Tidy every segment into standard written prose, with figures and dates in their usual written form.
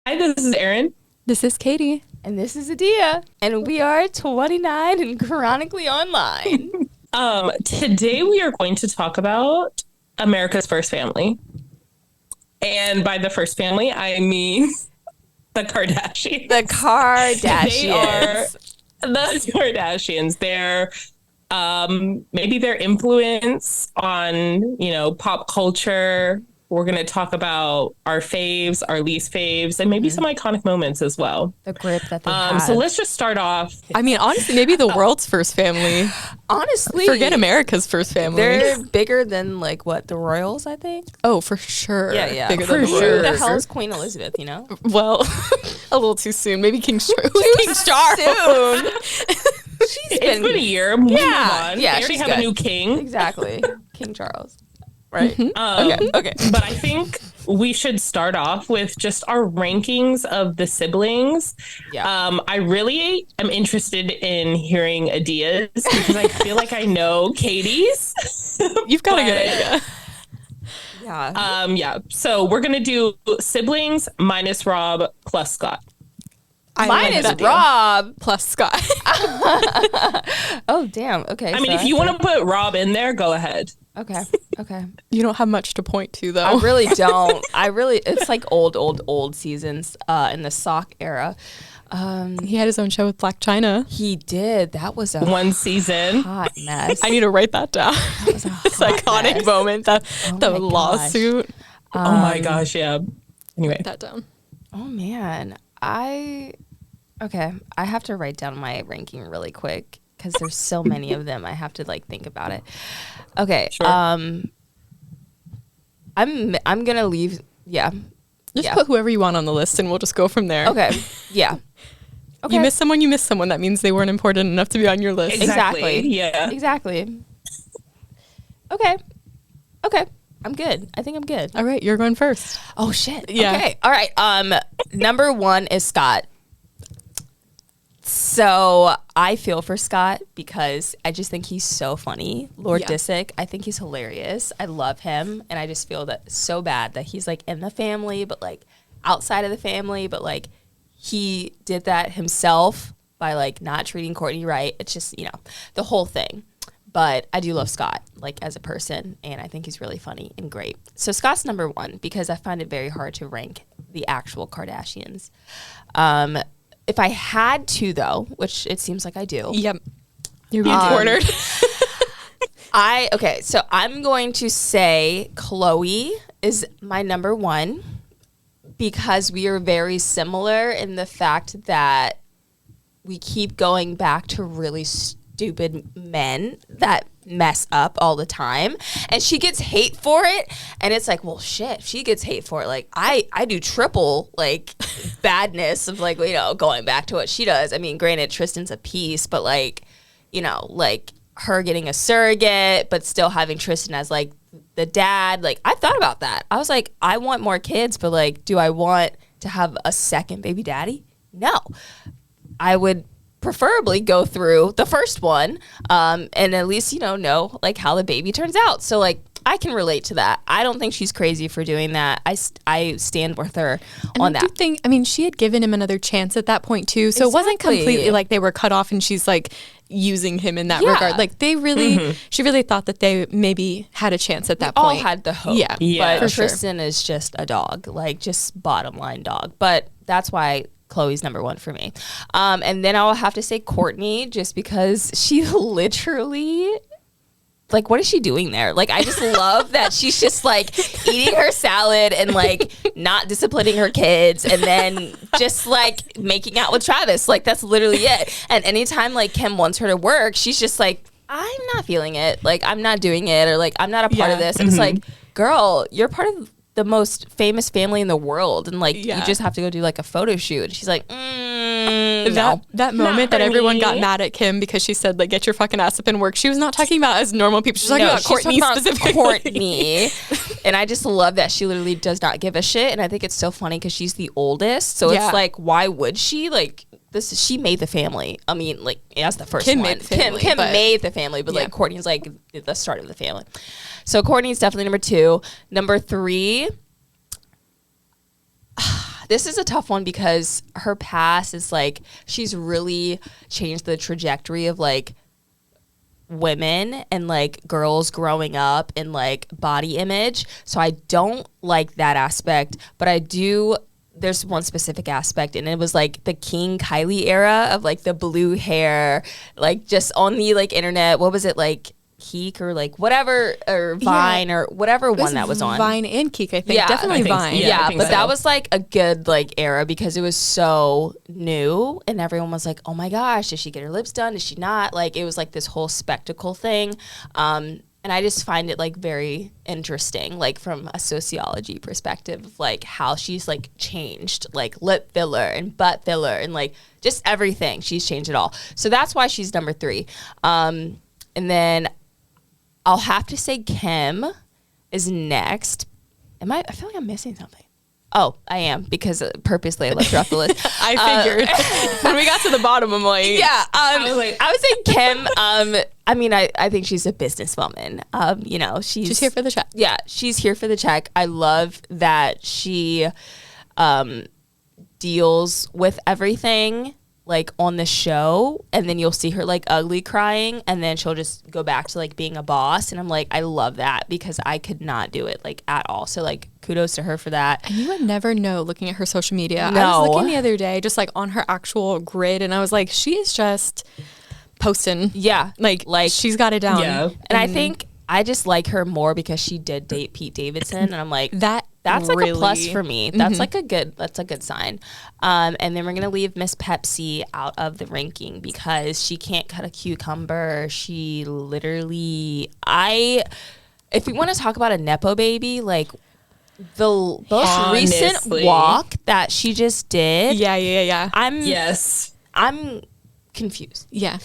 Hi, this is Erin. This is Katie. And this is Adia. And we are 29 and chronically online. Today we are going to talk about America's first family. And by the first family, I mean the Kardashians. The Kardashians. They are the Kardashians. They're maybe their influence on, pop culture. We're going to talk about our faves, our least faves, and maybe some iconic moments as well. The grip that they have. So let's just start off. I mean, honestly, maybe the world's first family. Honestly. Forget America's first family. They're bigger than, the royals, I think. Oh, for sure. Yeah. Bigger For than the sure. Who royals. the hell is Queen Elizabeth, you know? Well, a little too soon. Maybe King Charles. King Charles. It's been a year. Move on. Yeah, they already she's have good. a new king. Exactly. King Charles. Right? Okay. But I think we should start off with just our rankings of the siblings. Yeah. I really am interested in hearing Adia's because I feel like I know Katie's. You've got a good idea. Yeah. So we're going to do siblings minus Rob plus Scott. Mine is Rob plus Scott. Oh, damn. Okay. I mean, if you want to put Rob in there, go ahead. Okay. You don't have much to point to, though. I really don't. It's like old seasons in the sock era. He had his own show with Black China. He did. That was a One season. hot mess. I need to write that down. That was a This iconic mess. moment, the my gosh. lawsuit. Oh my gosh, yeah. Anyway. Write that down. Oh man, I have to write down my ranking really quick because there's so many of them. I have to think about it. Okay. Sure. I'm gonna leave. Yeah. Just Yeah. put whoever you want on the list, and we'll just go from there. Okay. Yeah. Okay. You miss someone. That means they weren't important enough to be on your list. Exactly. Yeah. Exactly. Okay. I'm good. I think I'm good. All right, you're going first. Oh shit. Yeah. Okay. All right. Number 1 is Scott. So I feel for Scott because I just think he's so funny. Lord Yeah. Disick, I think he's hilarious. I love him, and I just feel that so bad that he's in the family, but outside of the family, but he did that himself by not treating Courtney right. It's just the whole thing. But I do love Scott as a person, and I think he's really funny and great. So Scott's number 1 because I find it very hard to rank the actual Kardashians. If I had to, though, which it seems like I do. Yep. You're being cornered. So I'm going to say Khloe is my number 1 because we are very similar in the fact that we keep going back to really stupid men that mess up all the time, and she gets hate for it, and it's well, shit, she gets hate for it. I do triple badness of going back to what she does. I mean, granted, Tristan's a piece, but her getting a surrogate but still having Tristan as the dad. I thought about that. I was I want more kids, but do I want to have a second baby daddy? No. I would preferably go through the first one and at least know how the baby turns out. So I can relate to that. I don't think she's crazy for doing that. I stand with her on that. I do think, she had given him another chance at that point too. So It wasn't completely they were cut off and she's using him in that regard. They really, she really thought that they maybe had a chance at that point. All had the hope. Yeah. But Tristan is just a dog, just bottom line dog. But that's why Khloe's number 1 for me. And then I'll have to say Courtney just because she literally, what is she doing there? I just love that she's just eating her salad and not disciplining her kids and then just making out with Travis. That's literally it. And anytime Kim wants her to work, she's just I'm not feeling it. I'm not doing it, or I'm not a part of this. And it's girl, you're part of the most famous family in the world, and you just have to go do a photo shoot. And she's that moment that everyone got mad at Kim because she said get your fucking ass up and work. She was not talking about as normal people. She's talking about Courtney specifically. Courtney. And I just love that she literally does not give a shit. And I think it's so funny because she's the oldest. So it's why would she she made the family. I mean, that's the first Kim one. Made the family, Kim made the family, but Courtney's the start of the family. So Courtney's definitely number 2. Number 3, This is a tough one because her past is like, she's really changed the trajectory of like women and like girls growing up in like body image. So I don't like that aspect, but I do. There's one specific aspect, and it was like the King Kylie era of like the blue hair, like just on the like internet. What was it like? Keek or like whatever, or Vine or whatever one that was on. Vine and Keek, I think. Yeah, definitely Vine. Yeah, but that was like a good like era because it was so new and everyone was like, oh my gosh, did she get her lips done? Did she not? Like it was like this whole spectacle thing. And I just find it like very interesting, like from a sociology perspective of like how she's like changed, like lip filler and butt filler and like just everything. She's changed it all. So that's why she's number 3. And then I'll have to say Kim is next. I feel like I'm missing something. Oh, I am, because purposely I left her off the list. I figured. When we got to the bottom, I'm like... Yeah, I would say Kim. I mean, I think she's a businesswoman. You know, she's here for the check. Yeah, she's here for the check. I love that she deals with everything like on the show, and then you'll see her like ugly crying, and then she'll just go back to like being a boss, and I'm like, I love that because I could not do it like at all. So like kudos to her for that. And you would never know looking at her social media. No. I was looking the other day just like on her actual grid, and I was like, she is just posting. Yeah, like she's got it down. Yeah. And I think I just like her more because she did date Pete Davidson, and I'm like, that's like really, a plus for me. That's like a good sign. And then we're gonna leave Miss Pepsi out of the ranking because she can't cut a cucumber. She literally, if we want to talk about a nepo baby, like the most recent walk that she just did. Yeah. I'm confused. Yeah.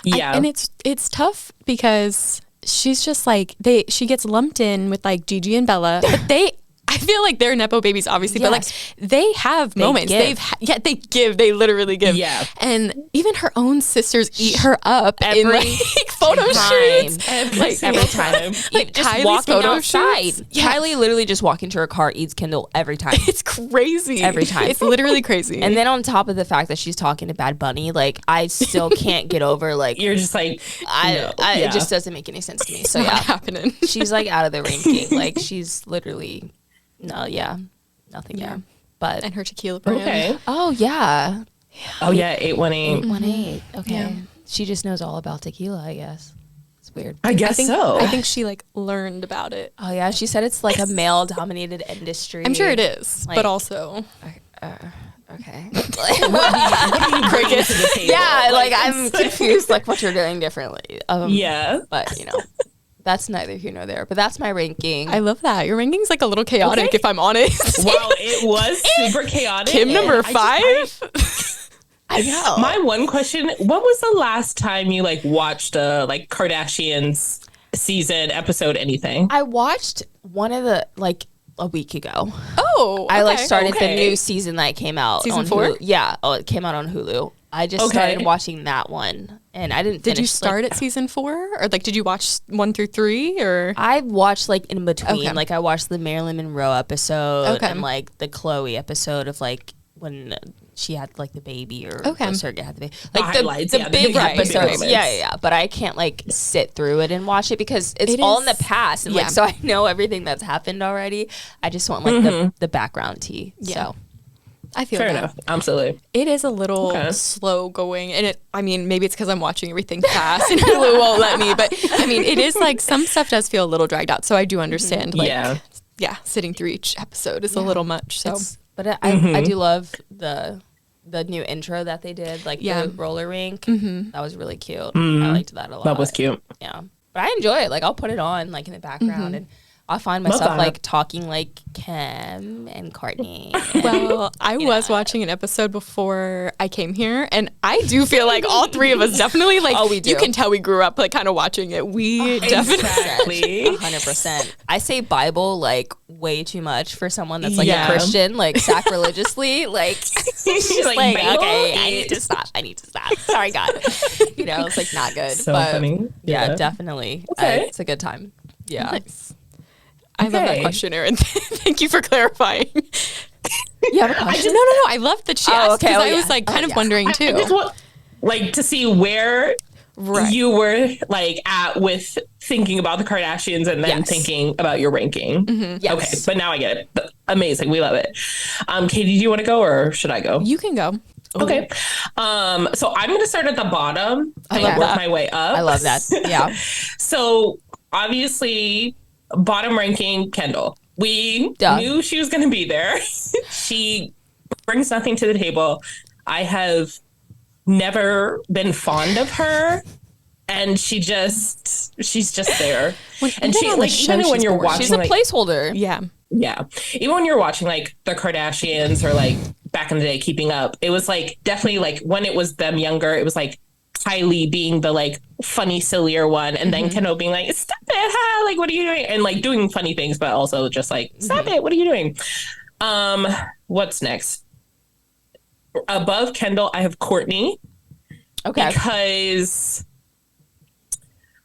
Yeah. And it's tough because she's just like she gets lumped in with like Gigi and Bella, but I feel like they're nepo babies, obviously, but like they have moments. They literally give. Yeah. And even her own sisters eat her up in like photo shoots. Every time. Like just Kylie's walking photo outside. shoots. Yeah. Kylie literally just walking to her car, eats Kindle every time. It's crazy. Every time. It's literally crazy. And then on top of the fact that she's talking to Bad Bunny, like I still can't get over like you're just like it just doesn't make any sense to me. So yeah, happening. She's like out of the ranking. Like she's literally nothing there. But and her tequila brand. Okay. Oh yeah. Oh yeah, 818. 818. Okay. Yeah. She just knows all about tequila, I guess. It's weird. I guess so. I think she like learned about it. Oh yeah, she said it's like a male-dominated industry. I'm sure it is, like, but also. Okay. What are you bringing to the table? Yeah, like I'm confused, like what you're doing differently. Yeah, but you know, that's neither here nor there. But that's my ranking. I love that. Your ranking's like a little chaotic, if I'm honest. Wow, it was super chaotic. Kim number 5. I know. My one question: when was the last time you like watched a like Kardashians season, episode, anything? I watched one of the like a week ago. Oh, I like started the new season that came out. Season on 4? Hulu. Yeah. Oh, it came out on Hulu. I just started watching that one, and I didn't. Did you start at season 4, or like did you watch 1 through 3, or? I watched like in between. Like I watched the Marilyn Monroe episode and like the Chloe episode of like when she had like the baby or the surrogate had the baby. Like the big episodes. Yeah. But I can't like sit through it and watch it because it's all in the past, and like so I know everything that's happened already. I just want like the background tea. Yeah. So. I feel fair enough. Absolutely. It is a little slow going, and I mean, maybe it's because I'm watching everything fast and Hulu won't let me. But I mean, it is like some stuff does feel a little dragged out. So I do understand. Like, sitting through each episode is a little much. So, but I do love the new intro that they did, like the roller rink. That was really cute. I liked that a lot. That was cute. Yeah, but I enjoy it. Like I'll put it on like in the background and. I find myself like talking like Kim and Courtney. Well, I was watching an episode before I came here, and I do feel like all three of us definitely like. Oh, we do. You can tell we grew up like kind of watching it. We definitely 100%. I say Bible like way too much for someone that's like a Christian, like sacrilegiously. Like she's like okay, I need to stop. Sorry, God. You know, it's like not good. So but funny. Yeah, definitely. Okay. It's a good time. Yeah. Nice. I love that question, Erin. Thank you for clarifying. You have a question? No. I love that she asked because I was like kind of wondering too. I just want, like, to see where you were like at with thinking about the Kardashians and then thinking about your ranking. Yes. Okay, but now I get it. Amazing. We love it. Katie, do you want to go or should I go? You can go. Okay. So I'm going to start at the bottom and work my way up. I love that. Yeah. So obviously, bottom ranking, Kendall. We knew she was going to be there. She brings nothing to the table. I have never been fond of her. And she's just there. And she, like, even when you're watching, she's a placeholder. Yeah. Yeah. Even when you're watching like the Kardashians or like back in the day, Keeping Up, it was like definitely like when it was them younger, it was like Kylie being the like funny, sillier one. And then Kendall being like, stop it. Ha! Like, what are you doing? And like doing funny things, but also just like, stop it. What are you doing? What's next? Above Kendall, I have Kourtney. Okay. Because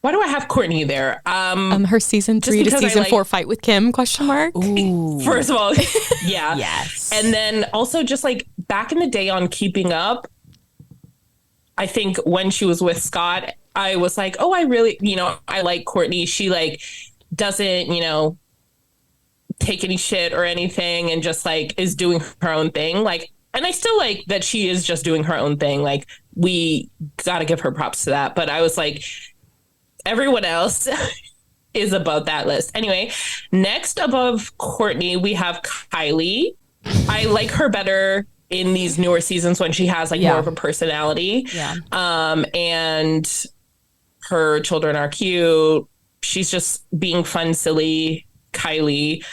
why do I have Kourtney there? Her season 3 to season 4 fight with Kim, question mark. Ooh. First of all, yeah. Yes. And then also just like back in the day on Keeping Up, I think when she was with Scott, I was like, oh, I really, I like Kourtney. She like doesn't, take any shit or anything and just like is doing her own thing. Like, and I still like that she is just doing her own thing. Like, we got to give her props to that. But I was like, everyone else is above that list. Anyway, next above Kourtney, we have Kylie. I like her better in these newer seasons when she has like more of a personality. Yeah. And her children are cute. She's just being fun, silly Kylie.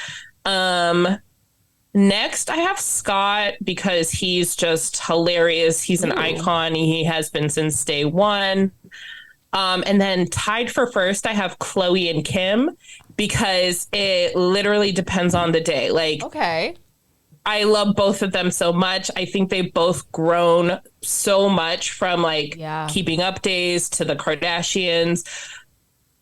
Next, I have Scott because he's just hilarious. He's an icon. He has been since day one. And then tied for first, I have Khloe and Kim because it literally depends on the day. Like, okay, I love both of them so much. I think they've both grown so much from like Keeping Up days to the Kardashians.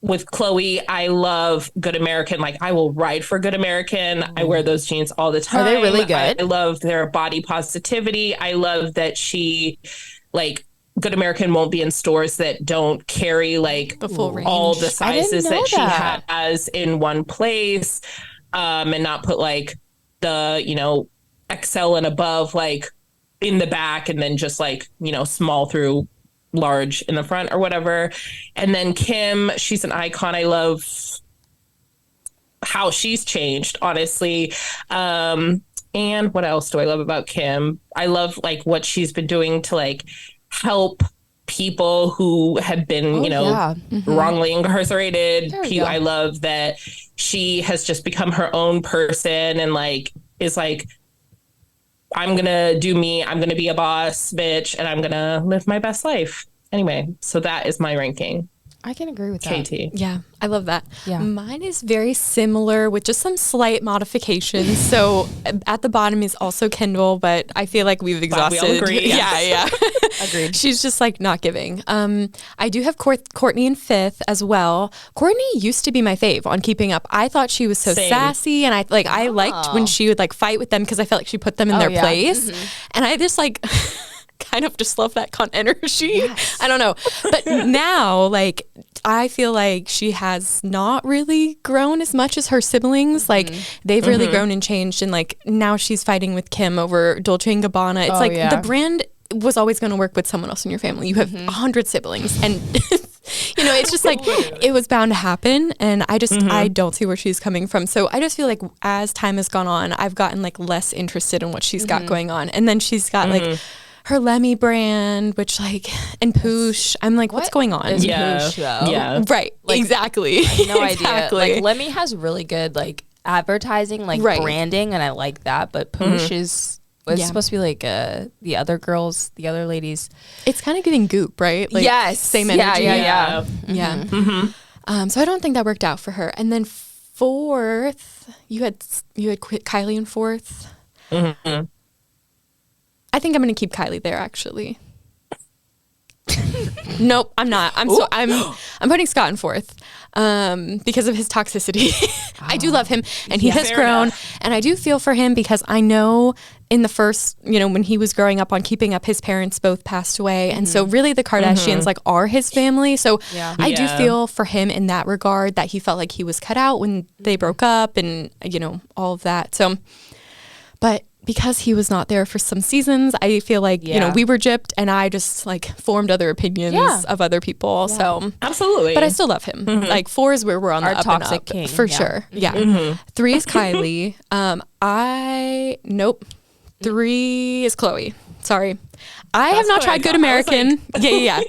With Khloe, I love Good American. Like, I will ride for Good American. I wear those jeans all the time. Are they really good? I love their body positivity. I love that she, like, Good American won't be in stores that don't carry like the full range. All the sizes that she has in one place, and not put like the XL and above like in the back, and then just like small through large in the front or whatever. And then Kim, she's an icon. I love how she's changed, honestly. And what else do I love about Kim? I love like what she's been doing to like help people who have been, wrongly incarcerated. I love that she has just become her own person and like is like, I'm going to do me. I'm going to be a boss bitch and I'm going to live my best life. Anyway, so that is my ranking. I can agree with that. KT. Yeah, I love that. Yeah. Mine is very similar with just some slight modifications. So at the bottom is also Kendall, but I feel like we've exhausted. We all agree. Yeah. Agreed. She's just like not giving. I do have Kourtney in fifth as well. Kourtney used to be my fave on Keeping Up. I thought she was so sassy, and I liked when she would like fight with them because I felt like she put them in their place, and I just like. Kind of just love that energy. Yes. I don't know. But now, like, I feel like she has not really grown as much as her siblings. Like, they've really grown and changed. And, like, now she's fighting with Kim over Dolce & Gabbana. It's the brand was always going to work with someone else in your family. You have 100 siblings. And, it's just like, it was bound to happen. And I just, I don't see where she's coming from. So I just feel like as time has gone on, I've gotten, like, less interested in what she's got going on. And then she's got, like, her Lemmy brand, which like, and Poosh. I'm like, what's going on? Poosh, though? Yeah. Right. Like, exactly. I have no idea. Like, Lemmy has really good like advertising, like branding, and I like that. But Poosh is supposed to be like the other girls, the other ladies. It's kind of getting Goop, right? Like, yes. Same energy. Yeah. So I don't think that worked out for her. And then fourth, you had Kylie in fourth. I think I'm going to keep Kylie there, actually. Nope, I'm not. I'm putting Scott in fourth because of his toxicity. I do love him, and he has grown, and I do feel for him because I know in the first, when he was growing up on Keeping Up, his parents both passed away, and so really the Kardashians like are his family. So I do feel for him in that regard, that he felt like he was cut out when they broke up, and all of that. So, but because he was not there for some seasons, I feel like, we were gypped, and I just like formed other opinions of other people. Yeah. So absolutely. But I still love him. Like 4 is where we're on our the up toxic and up. king. For sure. Yeah. 3 is Kylie. 3 is Chloe. Sorry. I have not tried Good American. Yeah.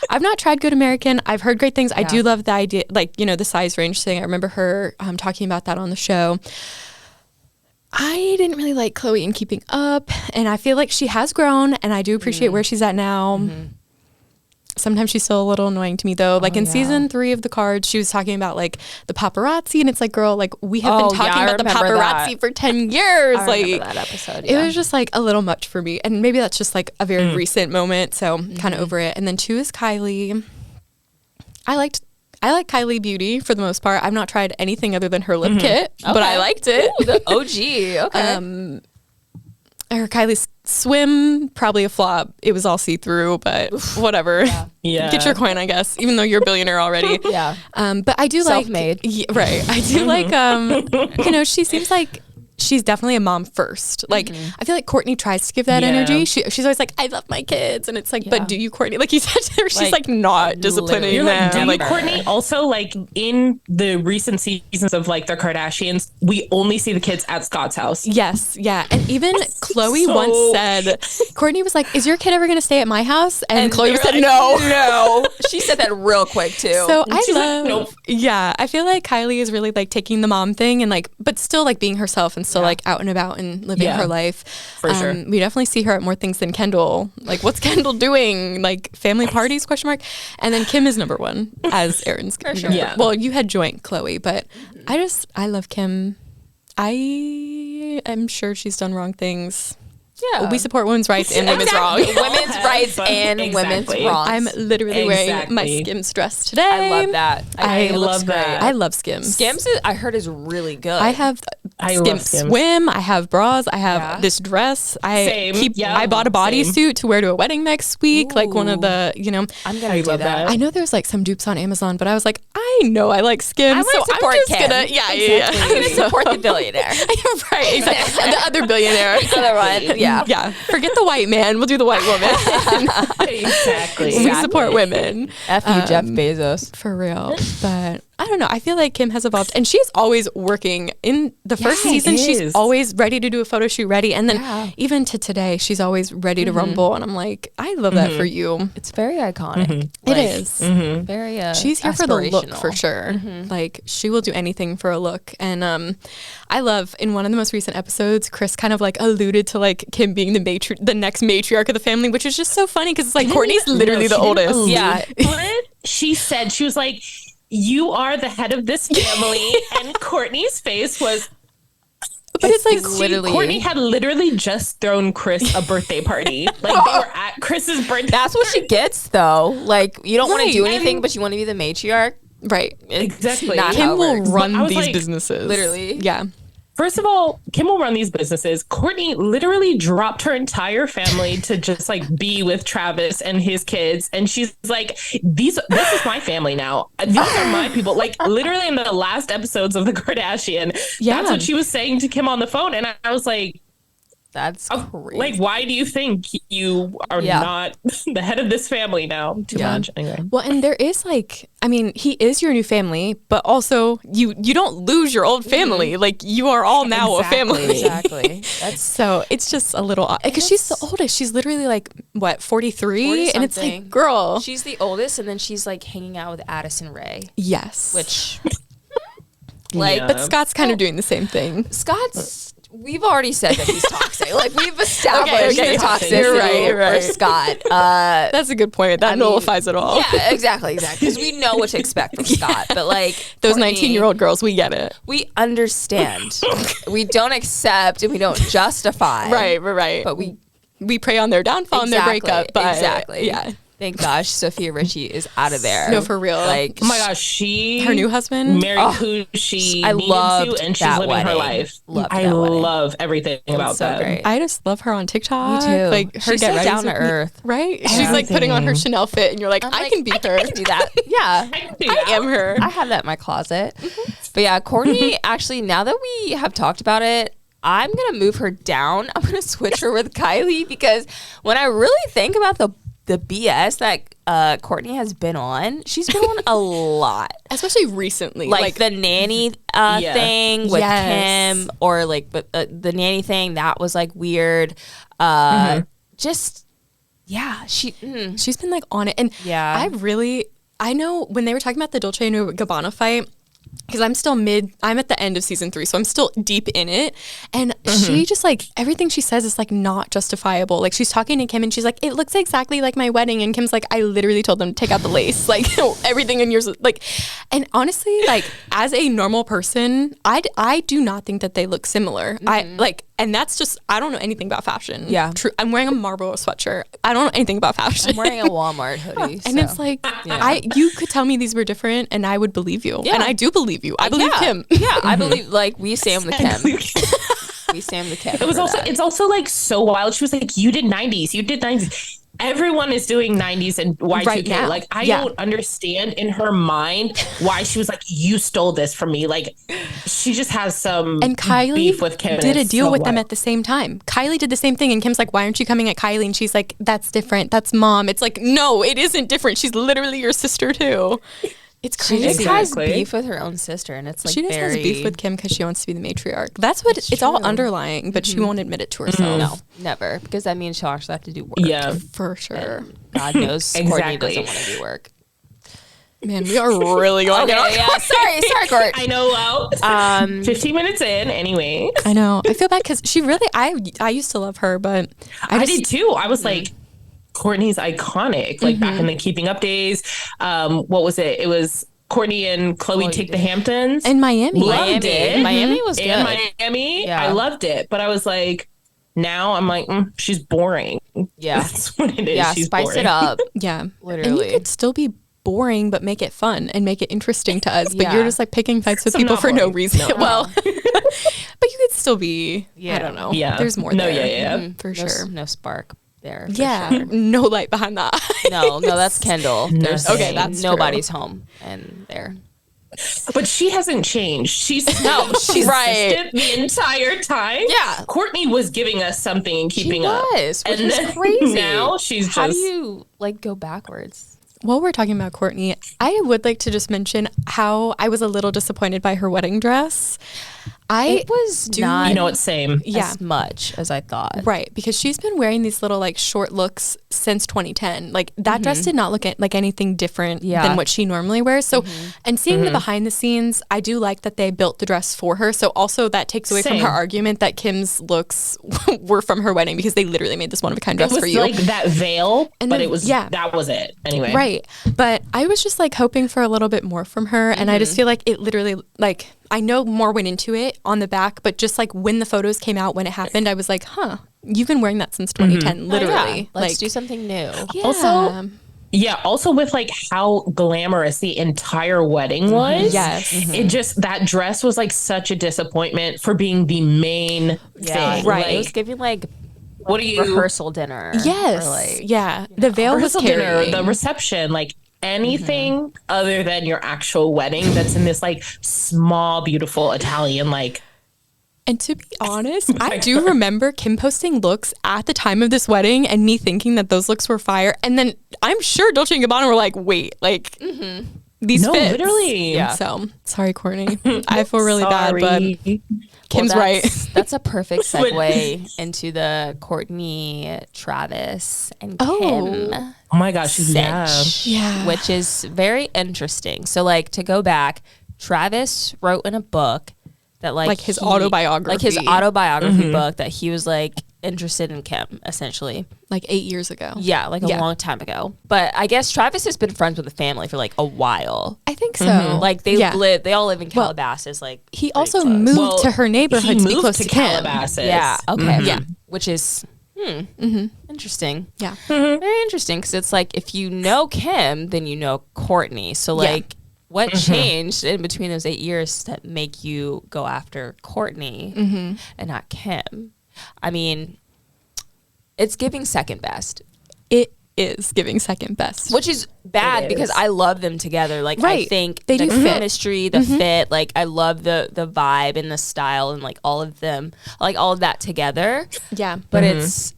I've not tried Good American. I've heard great things. I do love the idea, like, the size range thing. I remember her talking about that on the show. I didn't really like Chloe in Keeping Up, and I feel like she has grown, and I do appreciate where she's at now. Sometimes she's still a little annoying to me, though. Like in season 3 of the Kards, she was talking about like the paparazzi, and it's like, girl, like we have been talking about the paparazzi for 10 years. I remember that episode. It was just like a little much for me, and maybe that's just like a very recent moment, so kind of over it. And then 2 is Kylie. I like Kylie Beauty for the most part. I've not tried anything other than her lip kit, but I liked it. Ooh, the OG. Okay. Or Kylie's swim, probably a flop. It was all see-through, but whatever. Yeah. Get your coin, I guess, even though you're a billionaire already. Yeah. But I do Self-made. Right. I do like, she seems like she's definitely a mom first. Like, I feel like Kourtney tries to give that energy. She's always like, I love my kids. And it's like, but do you, Kourtney? Like you said to her, she's like not disciplining them. Do you, Kourtney? Also, like in the recent seasons of like the Kardashians, we only see the kids at Scott's house. Yes. Yeah. And even Chloe once said, Kourtney was like, is your kid ever going to stay at my house? And Chloe said, like, no. No. She said that real quick too. So I love, like, nope. Yeah, I feel like Kylie is really like taking the mom thing and like, but still like being herself and still like out and about and living her life. For sure. We definitely see her at more things than Kendall. Like, what's Kendall doing? Like family parties, ? And then Kim is number 1 as Aaron's. For sure. Yeah. Well, you had joint Chloe, but I love Kim. I am sure she's done wrong things. Yeah. We support women's rights and women's wrong. Women's rights and women's wrongs. I'm literally wearing my Skims dress today. I love that. I love that. I love Skims. Skims, I heard, is really good. I have Skims swim. I have bras. I have this dress. I bought a bodysuit to wear to a wedding next week. Ooh. Like one of the, I'm going to do that. I know there's like some dupes on Amazon, but I was like, I know I like Skims. I'm going to support Kim. I'm going to support the billionaire. Right, exactly. The other billionaire. The other one. Yeah. Forget the white man. We'll do the white woman. Exactly. We support women. F you, Jeff Bezos. For real. But I don't know. I feel like Kim has evolved, and she's always working. In the first season, she's always ready to do a photo shoot, ready, and then even to today, she's always ready to rumble. And I'm like, I love that for you. It's very iconic. It is very. She's here for the look for sure. Like she will do anything for a look. And I love in one of the most recent episodes, Chris kind of like alluded to like Kim being the next matriarch of the family, which is just so funny because it's like Kourtney's literally the oldest. Yeah, she said she was like, you are the head of this family, and Kourtney's face was. But it's like literally. Kourtney had literally just thrown Chris a birthday party. Like they were at Chris's birthday. That's what she gets, though. Like you don't want to do anything, but you want to be the matriarch. Right. Exactly. Kim will run these businesses. Literally. Yeah. First of all, Kim will run these businesses. Kourtney literally dropped her entire family to just like be with Travis and his kids. And she's like, this is my family now. These are my people. Like literally in the last episodes of the Kardashian, that's what she was saying to Kim on the phone. And I was like, that's crazy. Like, why do you think you are not the head of this family now? Too much. Anyway. Well, and there is like, I mean, he is your new family, but also you don't lose your old family. Like you are all now a family. Exactly. So it's just a little odd because she's the oldest. She's literally like what 43, and it's like, girl, she's the oldest, and then she's like hanging out with Addison Rae. Yes, which but Scott's kind of doing the same thing. We've already said that he's toxic. Like we've established the toxicity for Scott. That's a good point. That nullifies it all. Yeah, exactly. Because we know what to expect from Scott. But like those 19-year-old girls, we get it. We understand. We don't accept and we don't justify. Right. But we prey on their downfall and their breakup. But exactly. Yeah. Thank gosh Sophia Richie is out of there. No, for real. Like, oh my gosh, her new husband married who she I needed loved to, and she's that living wedding. her life. Loved I that wedding. love everything about so that. great. I just love her on TikTok. Me too. Like her She's get so ready down to earth. right? She's like putting on her Chanel fit, and you're like, I can be her. I can do that. Yeah, I am her. I have that in my closet. But yeah, Courtney, actually, now that we have talked about it, I'm going to move her down. I'm going to switch her with Kylie, because when I really think about the BS that Courtney has been on, she's been on a lot. Especially recently. Like the nanny thing with Kim, or like the nanny thing, that was like weird. Just, yeah, she's been like on it. And yeah. I know when they were talking about the Dolce & Gabbana fight, because I'm at the end of season 3, so I'm still deep in it. And she just like, everything she says is like not justifiable. Like she's talking to Kim and she's like, it looks exactly like my wedding. And Kim's like, I literally told them to take out the lace. Like everything in yours. Like, and honestly, like as a normal person, I do not think that they look similar. And that's just, I don't know anything about fashion. Yeah. True. I'm wearing a Marlboro sweatshirt. I don't know anything about fashion. I'm wearing a Walmart hoodie. And it's like, you could tell me these were different and I would believe you. Yeah. And I do believe you. I believe Kim. Yeah, I believe, like, we stand the Kim. We stand the Kim. It's also like so wild. She was like, you did 90s. Everyone is doing 90s and Y2K. Right now. Like, I don't understand in her mind why she was like, you stole this from me. Like, she just has some and Kylie beef with Kim. Did a deal with them at the same time. Kylie did the same thing, and Kim's like, why aren't you coming at Kylie? And she's like, that's different. That's mom. It's like, no, it isn't different. She's literally your sister too. It's crazy. She just has beef with her own sister, and it's like she just has beef with Kim because she wants to be the matriarch. That's what it's all underlying, but she won't admit it to herself. No, never, because that means she'll actually have to do work. Yeah, for sure. And God knows Courtney doesn't want to do work. Man, we are really going. Okay, yeah. Sorry, Court. I know. Well, 15 minutes in, anyway. I know. I feel bad because she really. I used to love her, but I did too. I was like, Courtney's iconic. Like back in the Keeping Up days. What was it? It was Courtney and Chloe Take the Hamptons. In Miami. Loved it. Miami was good. In Miami, I loved it. But I was like, now I'm like, she's boring. Yeah. That's what it is. Yeah, she's spice boring. it up. Yeah. Literally. And you could still be boring, but make it fun and make it interesting to us. But you're just like picking fights with people for no reason. No. Well, but you could still be, I don't know. Yeah. There's more there. For sure. No spark there. Yeah. Sure. No light behind that. No, that's Kendall. There's that's nobody's home and there. But she hasn't changed. She's she's consistent the entire time. Yeah. Courtney was giving us something and keeping up. Which and is then crazy. Now she's How just... do you like go backwards? While we're talking about Courtney, I would like to just mention how I was a little disappointed by her wedding dress. It was not, it's same. as much as I thought. Right, because she's been wearing these little like short looks since 2010. Like that dress did not look like anything different than what she normally wears. So, and seeing the behind the scenes, I do like that they built the dress for her. So also that takes away from her argument that Kim's looks were from her wedding, because they literally made this one of a kind dress for you. Like that veil, and but then, it was that was it anyway. Right, but I was just like hoping for a little bit more from her, and I just feel like it literally like. I know more went into it on the back, but just like when the photos came out, when it happened, I was like, you've been wearing that since 2010, literally. Let's do something new. Yeah. Also with like how glamorous the entire wedding was. Yes. It just, that dress was like such a disappointment for being the main thing. Right. It was giving like, what are you? Rehearsal dinner. Yes. Or like, yeah. The veil was rehearsal dinner, carrying. the reception, like anything other than your actual wedding that's in this like small, beautiful Italian, like. And to be honest, I do remember Kim posting looks at the time of this wedding and me thinking that those looks were fire. And then I'm sure Dolce & Gabbana were like, wait, like these fits. Literally. Yeah. So sorry, Courtney. I feel really bad, but Kim's right. That's a perfect segue into the Courtney, Travis, and Kim. Oh my gosh. Yeah. Which is very interesting. So like to go back, Travis wrote in a book that like his autobiography. Like his autobiography book that he was like interested in Kim, essentially. Like 8 years ago. Yeah, like a long time ago. But I guess Travis has been friends with the family for like a while. I think so. Like they all live in Calabasas. Like he also moved to her neighborhood to be close to Kim. Calabasas. Yeah. Okay. Yeah. Which is interesting. Interesting. Yeah. Very interesting, because it's like, if you know Kim, then you know Courtney. So like, what changed in between those 8 years to make you go after Courtney and not Kim? I mean, it's giving second best. It is giving second best, which is bad because I love them together. Like, I think they the do chemistry, the fit, like, I love the vibe and the style and like all of them, like all of that together. Yeah. But it's,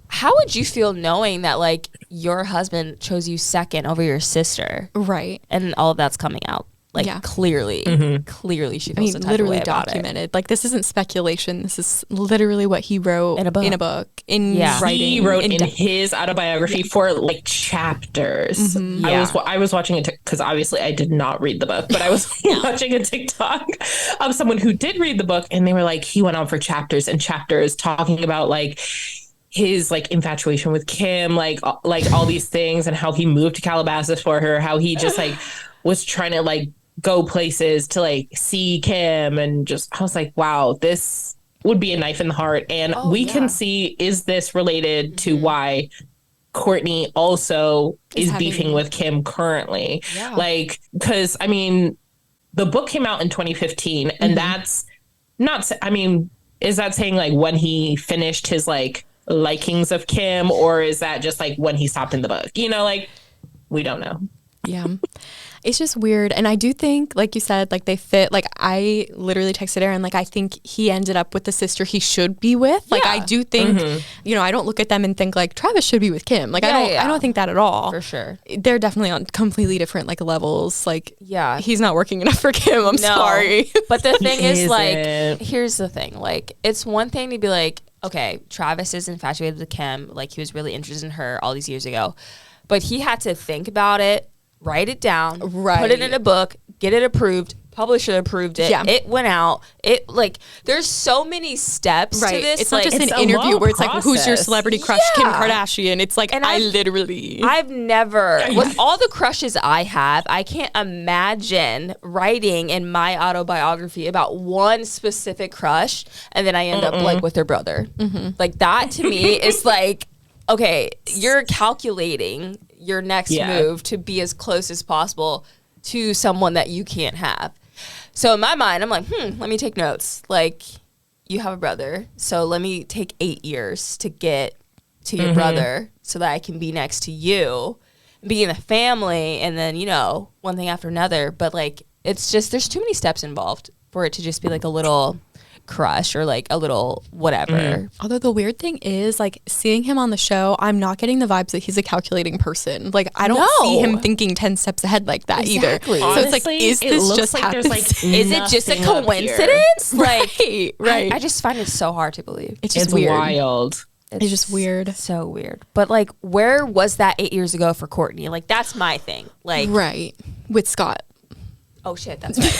how would you feel knowing that like your husband chose you second over your sister? Right. And all of that's coming out. Like, clearly she feels the type literally of way about documented. Like, this isn't speculation. This is literally what he wrote in a book, in writing. He wrote in his autobiography for like chapters. I was watching it because obviously I did not read the book, but I was watching a TikTok of someone who did read the book, and they were like, he went on for chapters and chapters talking about like his like infatuation with Kim, like all these things, and how he moved to Calabasas for her, how he just like was trying to like go places to like see Kim, and just I was like, wow, this would be a knife in the heart. And we can see, is this related to why Courtney also is beefing with Kim currently? Like, because I mean, the book came out in 2015, and that's not, I mean, is that saying like when he finished his like likings of Kim, or is that just like when he stopped in the book? You know, like, we don't know. Yeah. It's just weird. And I do think, like you said, like they fit. Like, I literally texted Aaron, like, I think he ended up with the sister he should be with. Like, I do think, you know, I don't look at them and think like Travis should be with Kim. Like, I don't think that at all. For sure. They're definitely on completely different like levels. Like, he's not working enough for Kim. I'm sorry. But the thing is, like, here's the thing. Like, it's one thing to be like, okay, Travis is infatuated with Kim. Like, he was really interested in her all these years ago. But he had to think about it, write it down, put it in a book, get it approved, publisher approved it, it went out. It, like, there's so many steps to this. It's not just an interview where it's like, who's your celebrity crush? Kim Kardashian. It's like, and I've never, with all the crushes I have, I can't imagine writing in my autobiography about one specific crush, and then I end up like with their brother. Like, that to me is like, okay, you're calculating your next move to be as close as possible to someone that you can't have. So in my mind, I'm like, let me take notes. Like, you have a brother, so let me take 8 years to get to your brother so that I can be next to you, be in the family, and then, you know, one thing after another. But like, it's just, there's too many steps involved for it to just be like a little crush or like a little whatever. Although the weird thing is, like, seeing him on the show, I'm not getting the vibes that he's a calculating person. Like, I don't see him thinking 10 steps ahead like that either. Honestly, so it's like, is this just like there's like is it just a coincidence? Like, right. I just find it so hard to believe. It's just weird. Wild. It's just weird. So weird. But like, where was that 8 years ago for Courtney? Like, that's my thing. Like, right. With Scott. Oh shit, that's right.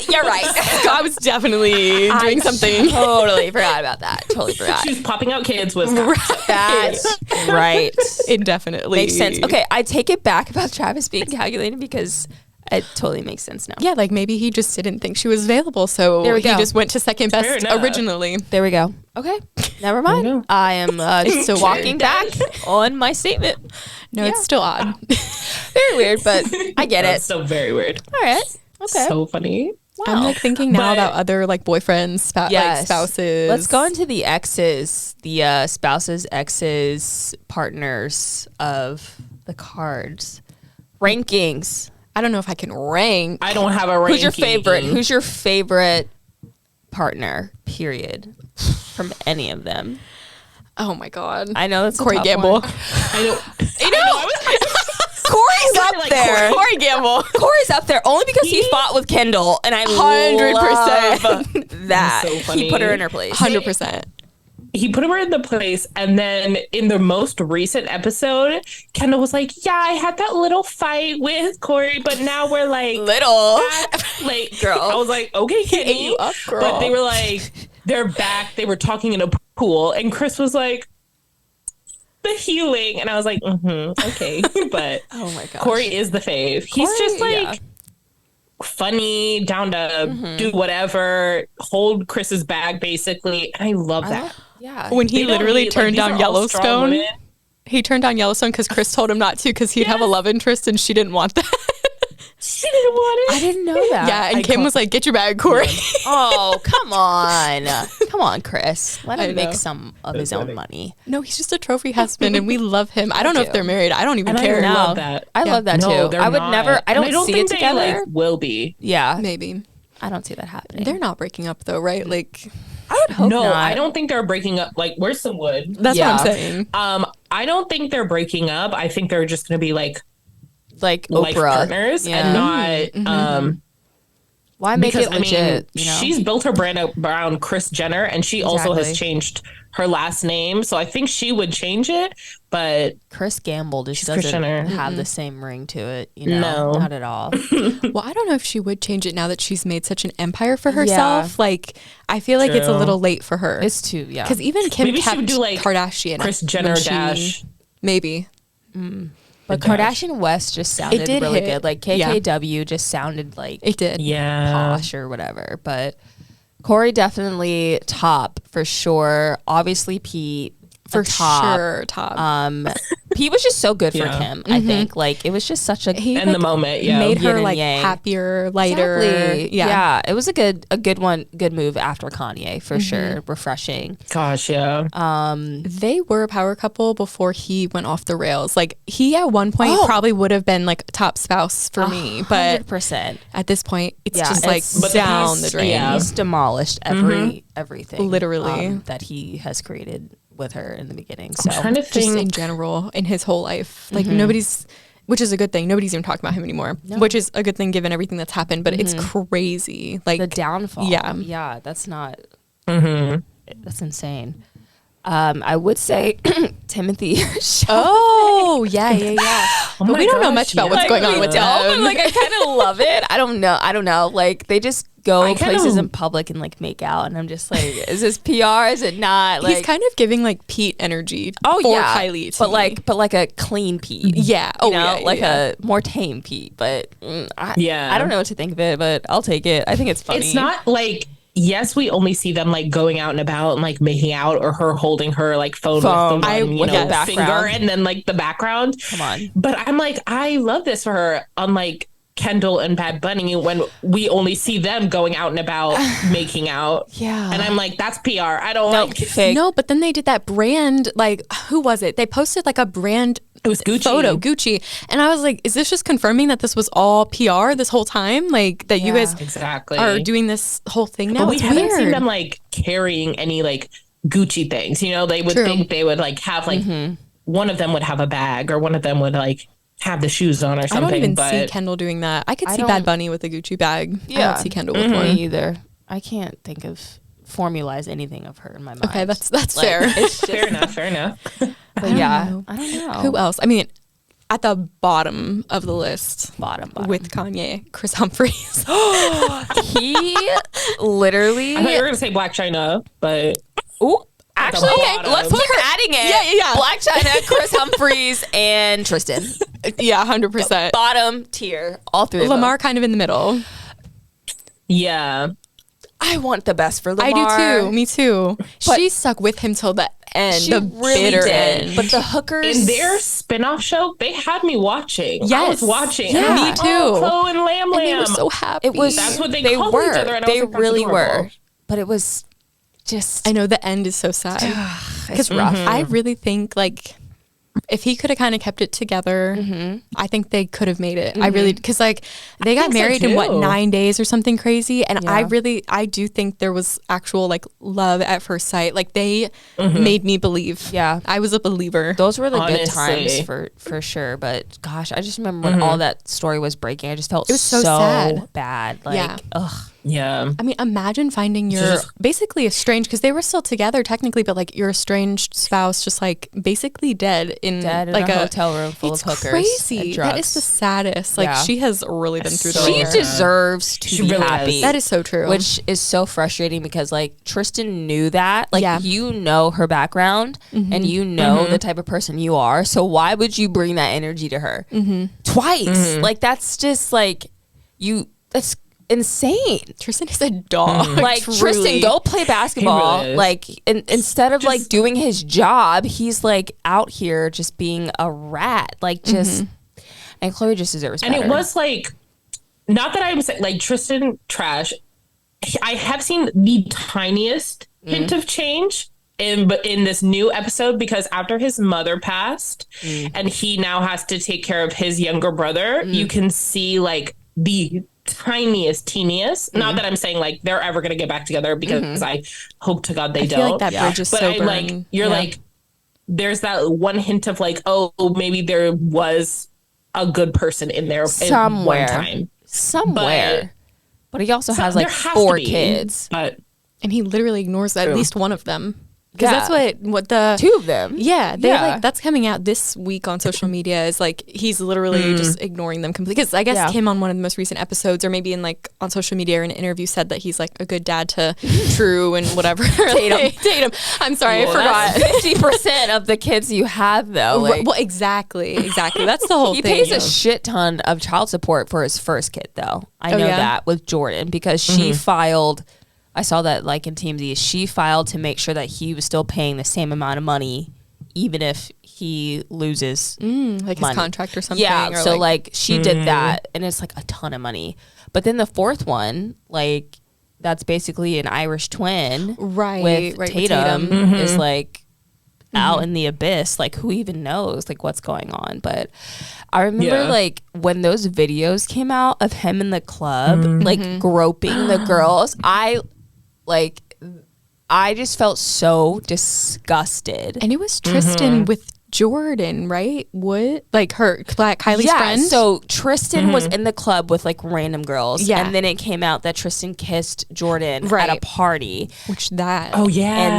You're right. Scott was definitely doing something. Totally forgot about that. Totally forgot. She's popping out kids with Scott. That's right. Indefinitely. Makes sense. Okay, I take it back about Travis being calculated because it totally makes sense now. Yeah, like maybe he just didn't think she was available, so he just went to second best originally. There we go. Okay, never mind. I am so walking back on my statement. No, it's still odd. Very weird, but I get it. So very weird. All right. Okay. So funny. Wow. I'm like thinking now about other like boyfriends, like spouses. Let's go into the exes, the spouses, exes, partners of the cards. Rankings. I don't know if I can rank. I don't have a ranking. Who's your favorite? Who's your favorite partner, period, from any of them? Oh my God. I know that's Corey Gamble. I know. You know, Corey's up like there. Corey Gamble. Corey's up there only because he fought with Kendall, and I 100% love that. So funny. He put her in her place. 100%. He put her in the place, and then in the most recent episode, Kendall was like, "Yeah, I had that little fight with Corey, but now we're like like girl." I was like, "Okay, Kenny," you up, girl. But they were like, they're back. They were talking in a pool, and Chris was like, "The healing," and I was like, okay." But oh my gosh, Corey is the fave. He's just like funny, down to do whatever, hold Chris's bag basically, and I love that. Yeah. When he literally turned down Yellowstone. Women. He turned down Yellowstone because Chris told him not to because he'd have a love interest and she didn't want that. She didn't want it. I didn't know that. Yeah, and Kim was like, "Get your bag, Corey." Oh, come on. Come on, Chris. Let him make some of his own money. No, he's just a trophy husband and we love him. I don't know if they're married. I don't even And care. I love that. I love that No, too. they're I would not. never, I don't, And see think it together. They, like, will be. Yeah. Maybe. I don't see that happening. They're not breaking up though, right? Like, I would hope No, not. I don't think they're breaking up. Like, where's some wood? that's what I'm saying. I don't think they're breaking up. I think they're just going to be like Oprah. partners and not Why make because it legit? she's built her brand around Kris Jenner, and she also has Exactly. changed her last name, so I think she would change it. But Chris Gamble just Kris doesn't Jenner. have the same ring to it. No. Not at all. Well, I don't know if she would change it now that she's made such an empire for herself. Like, I feel like it's a True. little late for her. It's too, yeah. Because even Kim Maybe she kept would do, like, Kardashian. Kris Jenner when she- dash. Maybe. But Kardashian West just sounded did really hit. good. Like KKW just sounded like It did. Yeah. posh or whatever. But Corey definitely top for sure. Obviously Pete For top. sure, top. Pete was just so good for Yeah. Kim. I think like it was just such a He In the moment, yeah. made her Yin and like yang. happier, lighter. Exactly. Yeah. It was a good move after Kanye for sure. Refreshing. Gosh, yeah. They were a power couple before he went off the rails. Like, he at one point probably would have been like a top spouse for me, but 100%. at this point it's Yeah, just like it's- But down he's- the drain. yeah. He's demolished everything Literally. that he has created with her in the beginning. So I'm trying to Just think. in general, in his whole life. Like, nobody's, which is a good thing. Nobody's even talking about him anymore, which is a good thing given everything that's happened, but it's crazy. Like, the downfall. Yeah. That's not. That's insane. I would say Timothy. oh, yeah. But my we don't know gosh, much about yeah. what's going on with them. Like I kind of love it. I don't know. Like they just go I kinda- places in public and like make out, and I'm just like, is this PR? Is it not? Like, He's kind of giving like Pete energy for Kylie. To me. but like a clean Pete. Yeah. You Oh, know, yeah, like yeah. a more tame Pete. But I Yeah. don't know what to think of it, but I'll take it. I think it's funny. It's not like, yes, we only see them like going out and about and like making out, or her holding her like phone with the one, with the background. finger, and then like the background. Come on. But I'm like, I love this for her. Unlike Kendall and Bad Bunny, when we only see them going out and about making out. Yeah. And I'm like, that's PR. I don't Nope, like it. fake. No, but then they did that brand, like, who was it? They posted like a brand It was Gucci. photo, Gucci. And I was like, is this just confirming that this was all PR this whole time? Like, that you guys Exactly. are doing this whole thing now? But we It's haven't weird. seen them like carrying any like Gucci things. You know, they would True. think they would like have like one of them would have a bag, or one of them would like have the shoes on or I something. don't even but see Kendall doing that. I could I see Bad don't- Bunny with a Gucci bag. I Yeah. don't see Kendall with Me one. either. I can't think of formulas anything of her in my mind. Okay, that's Like, fair. It's just, fair enough. Fair enough. but yeah, know. I don't know. Who else? I mean, at the bottom of the list Bottom. with Kanye, Chris Humphries. He literally. I thought you were gonna say Black China, but Ooh, actually, okay, bottom. let's keep adding it. Yeah. Black China, Chris Humphries, and Tristan. Yeah, 100%. Bottom tier, all three. Lamar of them. kind of in the middle. yeah. I want the best for Lamar. I do too. Me too. But- She stuck with him till the end. She the really bitter did. end. But the hookers In their spin-off show, they had me watching. I Yes. was watching. Yeah. And I'm Me like, too. Oh, Chloe and Lamb And they were Lamb. so happy. it was. That's what they they called were. each other, and I was They like, that's really adorable. were. But it was just. I know the end is so sad. It's rough. I really think like if he could have kind of kept it together, I think they could have made it. I really, because like they got think so, married in what, too. 9 days or something crazy, and Yeah. I do think there was actual like love at first sight. Like they made me believe. Yeah. I was a believer. Those were the good Honestly. times for sure. But gosh, I just remember when all that story was breaking. I just felt It was so sad. bad. Like, Yeah. ugh. Yeah. I mean, imagine finding your basically estranged, because they were still together technically, but like your estranged spouse just like basically dead in Dead in like a hotel room full it's of hookers crazy. and That drugs. is the saddest. Like Yeah. she has really been through the She ringer. deserves to She be really happy. has. That is so true. Which is so frustrating because like Tristan knew that. Like Yeah. you know her background and you know the type of person you are. So why would you bring that energy to her twice? Like that's just like you. That's insane. Tristan is a dog. Like, truly. Tristan, go play basketball. Really like, instead of like doing his job, he's like out here just being a rat. Like, just and Chloe just deserves better. And it was like, not that I'm saying like Tristan trash. I have seen the tiniest hint of change in this new episode, because after his mother passed and he now has to take care of his younger brother, you can see like the teeniest. Not that I'm saying like they're ever going to get back together, because I hope to God they don't. I feel like that bridge is but so I like, you're like, there's that one hint of like, oh, maybe there was a good person in there somewhere. At one time. Somewhere. But he also has like 4 kids. And he literally ignores at least one of them. Because that's what the 2 of them. Yeah, they like that's coming out this week on social media, is like he's literally just ignoring them completely. Because I guess Kim on one of the most recent episodes, or maybe in like on social media or in an interview, said that he's like a good dad to True and whatever. Tatum. I'm sorry, I forgot. 50% of the kids you have though. Like, well, exactly. That's the whole he thing. He pays a shit ton of child support for his first kid though. I know that with Jordan, because she filed. I saw that like in TMZ, she filed to make sure that he was still paying the same amount of money, even if he loses like money. his contract or something. Yeah, or so like she did that, and it's like a ton of money. But then the fourth one, like that's basically an Irish twin, right? With Tatum is like out in the abyss. Like, who even knows like what's going on? But I remember like when those videos came out of him in the club, like groping the girls, I just felt so disgusted. And it was Tristan with Jordan, right? What? Like Kylie's friend? So Tristan was in the club with like random girls. Yeah. And then it came out that Tristan kissed Jordan at a party. And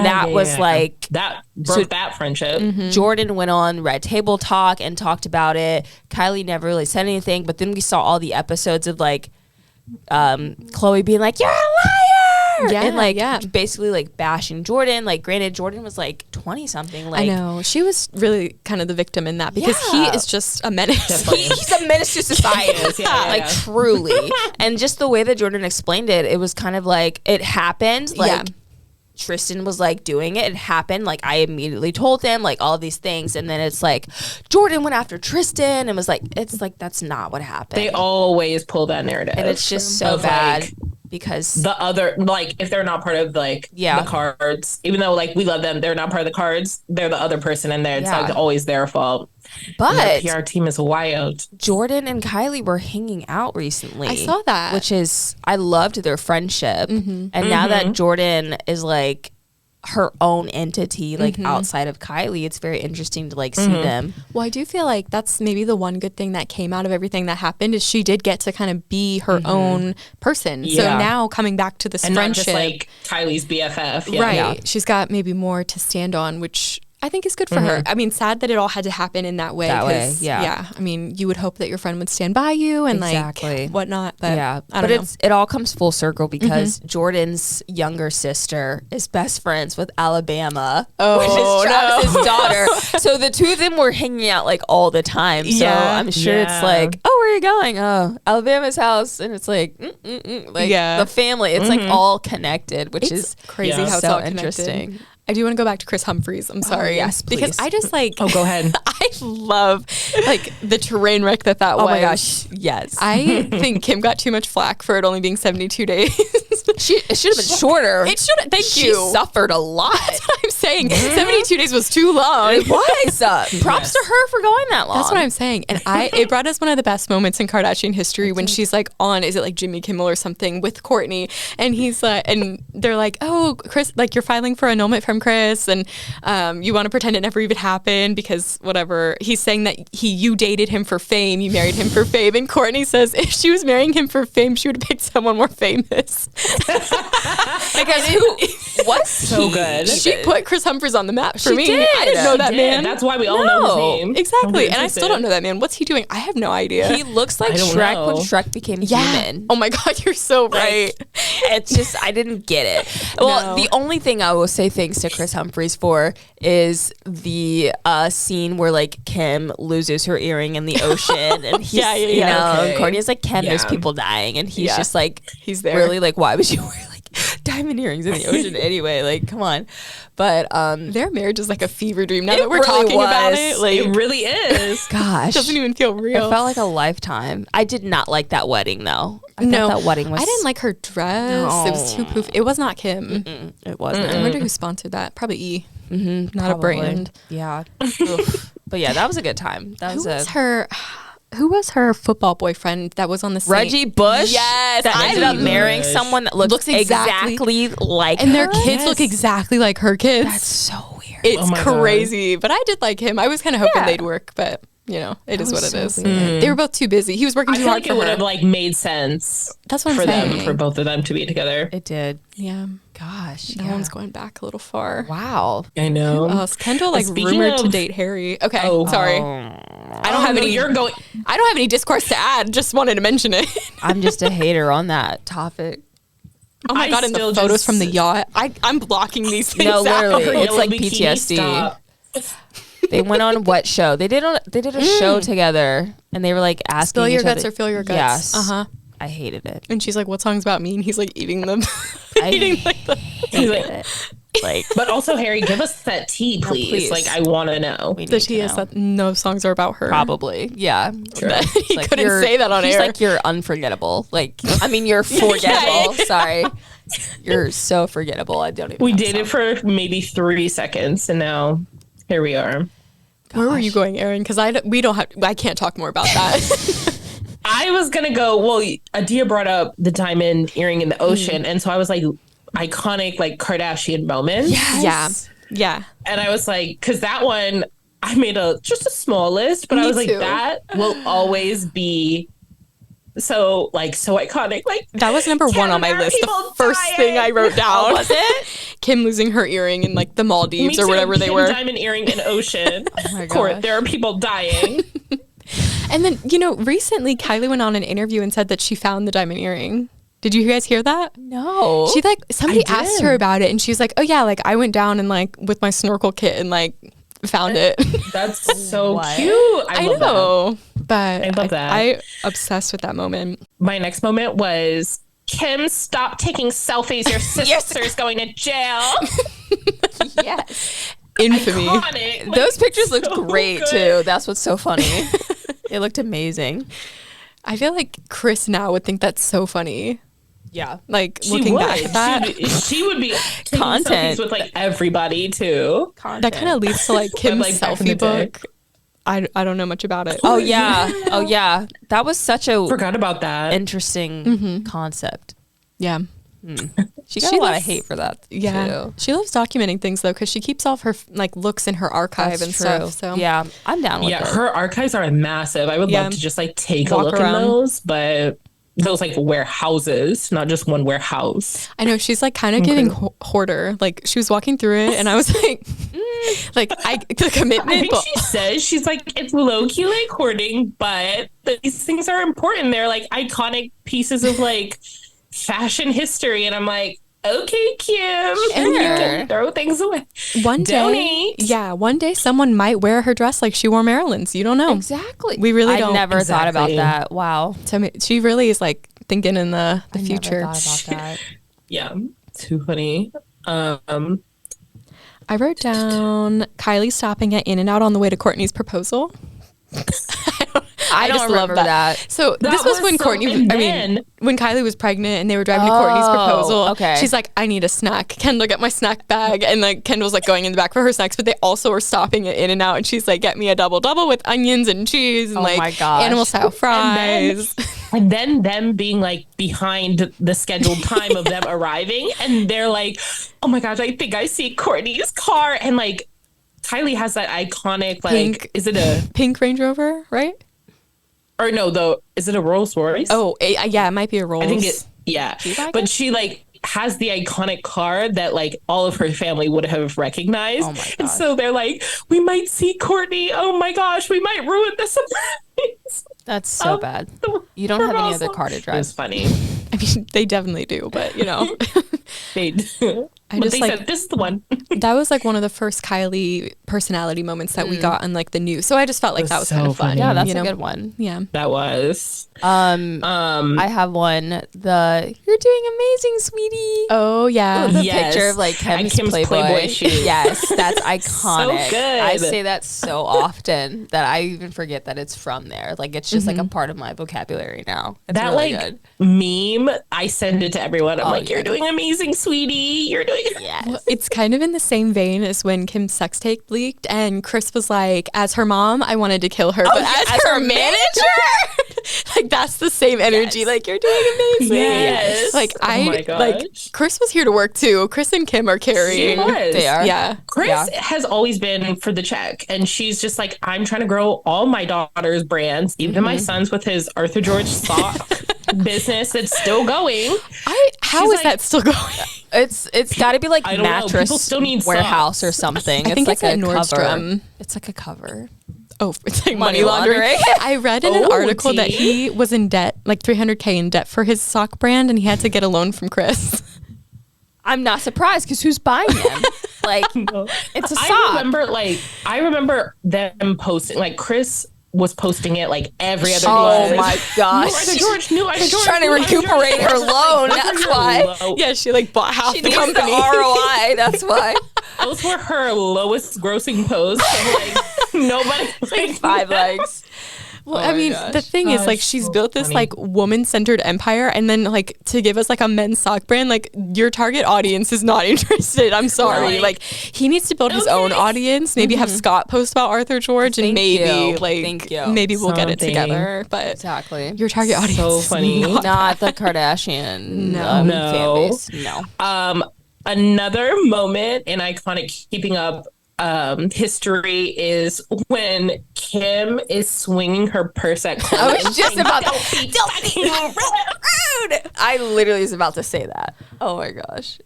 that was like... That broke that friendship. Jordan went on Red Table Talk and talked about it. Kylie never really said anything. But then we saw all the episodes of like Chloe being like, "You're a liar!" and like basically like bashing Jordan. Like, granted, Jordan was like 20 something. Like, I know she was really kind of the victim in that, because he is just a menace. He's a menace to society. Like truly. And just the way that Jordan explained it, it was kind of like it happened. Like Tristan was like doing it. It happened. Like, I immediately told him like all these things, and then it's like Jordan went after Tristan and was like, it's like that's not what happened. They always pull that narrative, and it's just so bad. Like, because the other, like, if they're not part of like the Kards, even though like we love them, they're not part of the Kards. They're the other person in there. It's like always their fault. But the PR team is wild. Jordan and Kylie were hanging out recently. I saw that, which is, I loved their friendship. And now that Jordan is like her own entity, like outside of Kylie, it's very interesting to like see them. Well, I do feel like that's maybe the one good thing that came out of everything that happened, is she did get to kind of be her own person. So now coming back to this friendship, not just like Kylie's BFF, right? She's got maybe more to stand on, which I think is good for her. I mean, sad that it all had to happen in that way. Yeah. I mean, you would hope that your friend would stand by you and like whatnot. But I don't know. It all comes full circle, because Jordan's younger sister is best friends with Alabama, which is Travis's daughter. So the two of them were hanging out like all the time. So I'm sure it's like, oh, where are you going? Oh, Alabama's house. And it's like, like the family. It's like all connected, which is crazy how it's so all interesting. I do want to go back to Chris Humphries. I'm sorry. Yes, please. Because I just like... Oh, go ahead. I love like the train wreck that was. Oh my gosh. Yes. I think Kim got too much flack for it only being 72 days. It should have been shorter. It should have. Thank you. She suffered a lot. That's what I'm saying. 72 days was too long. It was. Props to her for going that long. That's what I'm saying. And it brought us one of the best moments in Kardashian history when she's like on, is it like Jimmy Kimmel or something, with Kourtney, and he's like, and they're like, oh, Chris, like you're filing for annulment from Chris, and you want to pretend it never even happened because whatever. He's saying that you dated him for fame, you married him for fame, and Kourtney says if she was marrying him for fame, she would have picked someone more famous. Because who was so good. She put Chris Chris Humphries on the map for She me. did. I didn't know that man. That's why we all know his name. Exactly. And I still don't know that man. What's he doing? I have no idea. He looks like Shrek when Shrek became human. Oh my God, you're so right. It's just, I didn't get it. Well, the only thing I will say thanks to Chris Humphries for is the scene where like Kim loses her earring in the ocean, and he's, you know, and Courtney's like, Kim, there's people dying, and he's just like, he's there. Really like, why would you wear like diamond earrings in the ocean anyway? Like, come on. But their marriage is like a fever dream now that we're talking about it. Like, it really is. Gosh, it doesn't even feel real. It felt like a lifetime. I did not like that wedding though. I thought that wedding was. I didn't like her dress. No. It was too poofy. It was not Kim. It wasn't. I wonder who sponsored that. Probably E. Not a brand. Yeah. But yeah, that was a good time. That was her. Who was her football boyfriend that was on the same? Reggie Bush? Yes. That ended up marrying someone that looks exactly like her. And their kids look exactly like her kids. That's so weird. It's crazy. God. But I did like him. I was kind of hoping they'd work, but you know, it is what it is. They were both too busy. He was working too hard for her. It would have like made sense. That's what I'm for saying. them, for both of them to be together. It did. Yeah. Gosh. That one's going back a little far. Wow. I know. Kendall like rumored to date Harry. Okay. Sorry. I don't have any. I don't have any discourse to add. Just wanted to mention it. I'm just a hater on that topic. Oh my God! And the photos from the yacht. I'm blocking these things. No, literally, out. it's like PTSD. They went on what show? They did a show together, and they were like asking spill your each guts other, or fill your guts. Yes. I hated it. And she's like, "What song's about me?" And he's like eating them. Like, but also Harry, give us that tea, please. Like, I want to know. The tea is that no songs are about her. Probably, yeah. He like, couldn't say that on air. He's like, you're unforgettable. Like, I mean, you're forgettable. Sorry, you're so forgettable. I don't even. We dated for maybe 3 seconds, and now here we are. Where were you going, Erin? Because I can't talk more about that. I was gonna go. Well, Adia brought up the diamond earring in the ocean, and so I was like, iconic like Kardashian moments. Yes. Yeah. And I was like, because that one, I made just a small list, but I was like, that will always be so iconic. Like, that was number one on my list. The first thing I wrote down. Was it Kim losing her earring in like the Maldives or whatever they were. Diamond earring in ocean. Oh my Court, there are people dying. And then, recently Kylie went on an interview and said that she found the diamond earring. Did you guys hear that? No. She somebody asked her about it, and she was like, "Oh yeah, like I went down and like with my snorkel kit and like found it." That's so cute. I know, but I love that. I obsessed with that moment. My next moment was Kim, stop taking selfies. Your sister's going to jail. Yes. Infamy. Iconic. Those pictures looked great too. That's what's so funny. It looked amazing. I feel like Chris now would think that's so funny. Yeah. Like looking back at that. She would be taking content selfies with like everybody too. That kind of leads to like Kim's selfie book. I don't know much about it. Oh yeah. That was such a forgot about that. Interesting concept. Yeah. She got a lot of hate for that. Yeah. Too. She loves documenting things though, because she keeps all of her like looks in her archive and stuff. So yeah, I'm down with it. Her archives are massive. I would love to just like take a look around in those, but those like warehouses, not just one warehouse. I know she's like kind of getting hoarder. Like she was walking through it, and I was like, the commitment. I think she says she's like, it's low key like hoarding, but these things are important. They're like iconic pieces of like fashion history, and I'm like, okay, Kim, and you can throw things away. One day someone might wear her dress like she wore Marilyn's. You don't know. Exactly. We really don't. I never thought about that. Wow. So she really is like thinking in the future. Never thought about that. Yeah, too funny. I wrote down Kylie stopping at In-N-Out on the way to Courtney's proposal. I don't remember that. So this was when when Kylie was pregnant and they were driving to Courtney's proposal. Okay. She's like, I need a snack. Kendall, get my snack bag. And like Kendall's like going in the back for her snacks, but they also were stopping at In-N-Out, and she's like, get me a double with onions and cheese and animal style fries. And then them being like behind the scheduled time of them arriving, and they're like, oh my gosh, I think I see Courtney's car. And like Kylie has that iconic is it a pink Range Rover, right? Or no, though, is it a Rolls Royce? Oh, yeah, it might be a Rolls. I think but she like has the iconic card that like all of her family would have recognized. Oh my gosh. And so they're like, we might see Kourtney. Oh my gosh, we might ruin the surprise. That's so bad. You don't have any other card to drive. It's funny. I mean, they definitely do, but you know. They do. But they said, this is the one. That was like one of the first Kylie personality moments that we got on like the news. So I just felt like that was so kind of fun. funny. Yeah, that's a good one. Yeah. That was. I have one. You're doing amazing, sweetie. Oh yeah. The Yes. picture of like Kim's Playboy shoes. Yes, that's iconic. So good. I say that so often that I even forget that it's from there. Like it's just like a part of my vocabulary now. It's That really like good. meme, I send it to everyone. I'm like, yeah. you're doing amazing, sweetie. You're doing. Yes. Well, it's kind of in the same vein as when Kim's sex tape leaked and Chris was like, as her mom, I wanted to kill her, but as her manager, like that's the same energy. Yes. Like you're doing amazing. Yes. Like Oh my like gosh. Chris was here to work too. Chris and Kim are carrying. She was. They are. Yeah. Chris has always been for the check, and she's just like, I'm trying to grow all my daughter's brands, even my son's with his Arthur George sock business that's still going. How She's is like- that still going? It's got to be like I don't know. mattress People still need warehouse socks. or something. I think like it's at a Nordstrom. cover. It's like a cover. Oh, it's like Money money laundering. laundering. I read in an Oh, article that tea. he was in debt, like $300K in debt for his sock brand, and he had to get a loan from Chris. I'm not surprised because who's buying them? Like it's a sock. I remember them posting, like Chris was posting it like every other Oh day. my gosh. New Arthur George, new Arthur George. She's trying to new Arthur George. recuperate her loan. That's why. Yeah, she like bought half She the needs the company. ROI. That's why. Those were her lowest grossing posts. And, like nobody like 5 legs. Well, Oh I my mean, gosh. the thing is, like, That's she's so built this funny. like woman-centered empire, and then like to give us like a men's sock brand, like your target audience is not interested. I'm sorry. Right. Like, he needs to build his own Okay. audience. Maybe have Scott post about Arthur George, and Thank maybe you. like Thank you. maybe we'll get it Something. together. But Exactly. your target audience So is funny. Not the Kardashian No. No. fan base. No. Another moment in iconic keeping up history is when Kim is swinging her purse at Chloe. I was just about Don't be fucking rude. I literally was about to say that. Oh my gosh.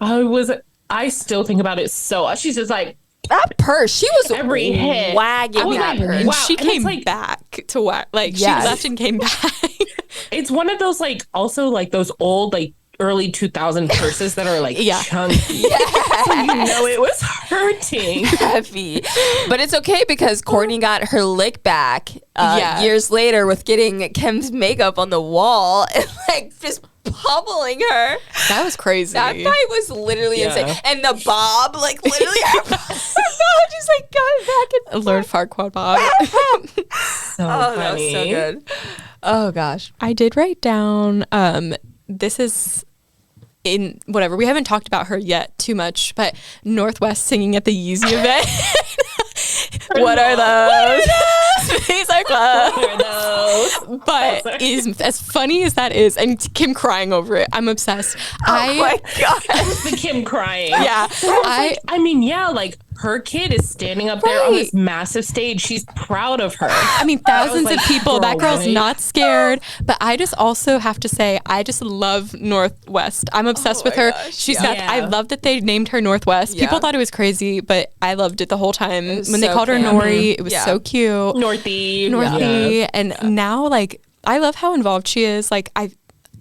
I still think about it so. She's just like That purse. She was every hit. wagging I was that like, purse. and wow. she And it's came like- back to what? Like Yes. she left and came back. It's one of those like also like those old like early 2000 purses that are like Yeah. chunky. So you know it was hurting. Heavy. But it's okay because Kourtney got her lick back Yeah. years later with getting Kim's makeup on the wall and like just pummeling her. That was crazy. That fight was literally Yeah. insane. And the bob, like literally her bob just like got back and Lord Farquaad Bob. So Oh, that was so funny. good. Oh gosh. I did write down this is in whatever. We haven't talked about her yet too much, but Northwest singing at the Yeezy event. What are those? These are clothes. What are those? But is as funny as that is, and Kim crying over it, I'm obsessed. Oh my god. That was the Kim crying. Yeah, I mean, yeah, like her kid is standing up there on Right. this massive stage. She's proud of her. I mean, thousands like, of people. That girl, girl's right? not scared. But I just also have to say, I just love Northwest. I'm obsessed with my her. gosh, She's yeah. got. I love that they named her Northwest. People Yeah. thought it was crazy, but I loved it the whole time. was When they so called her cute. Nori, it was Yeah. so cute. Northy. Northy, Yeah. and now like I love how involved she is. Like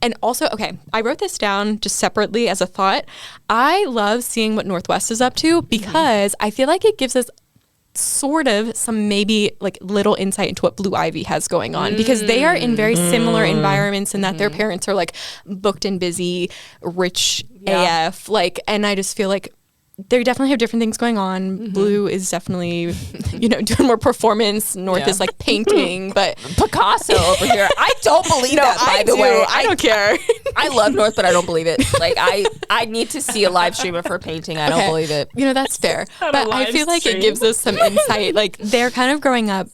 and also, okay, I wrote this down just separately as a thought. I love seeing what Northwest is up to because I feel like it gives us sort of some maybe like little insight into what Blue Ivy has going on because they are in very similar environments in that their parents are like booked and busy, rich Yeah. AF, like, and I just feel like they definitely have different things going on. Blue is definitely, doing more performance. North Yeah. is like painting, but Picasso over here. I don't believe that, by the way. I don't care. I love North, but I don't believe it. Like I need to see a live stream of her painting. I don't Okay. believe it. That's fair. Not a But I live feel like stream. it gives us some insight. Like they're kind of growing up.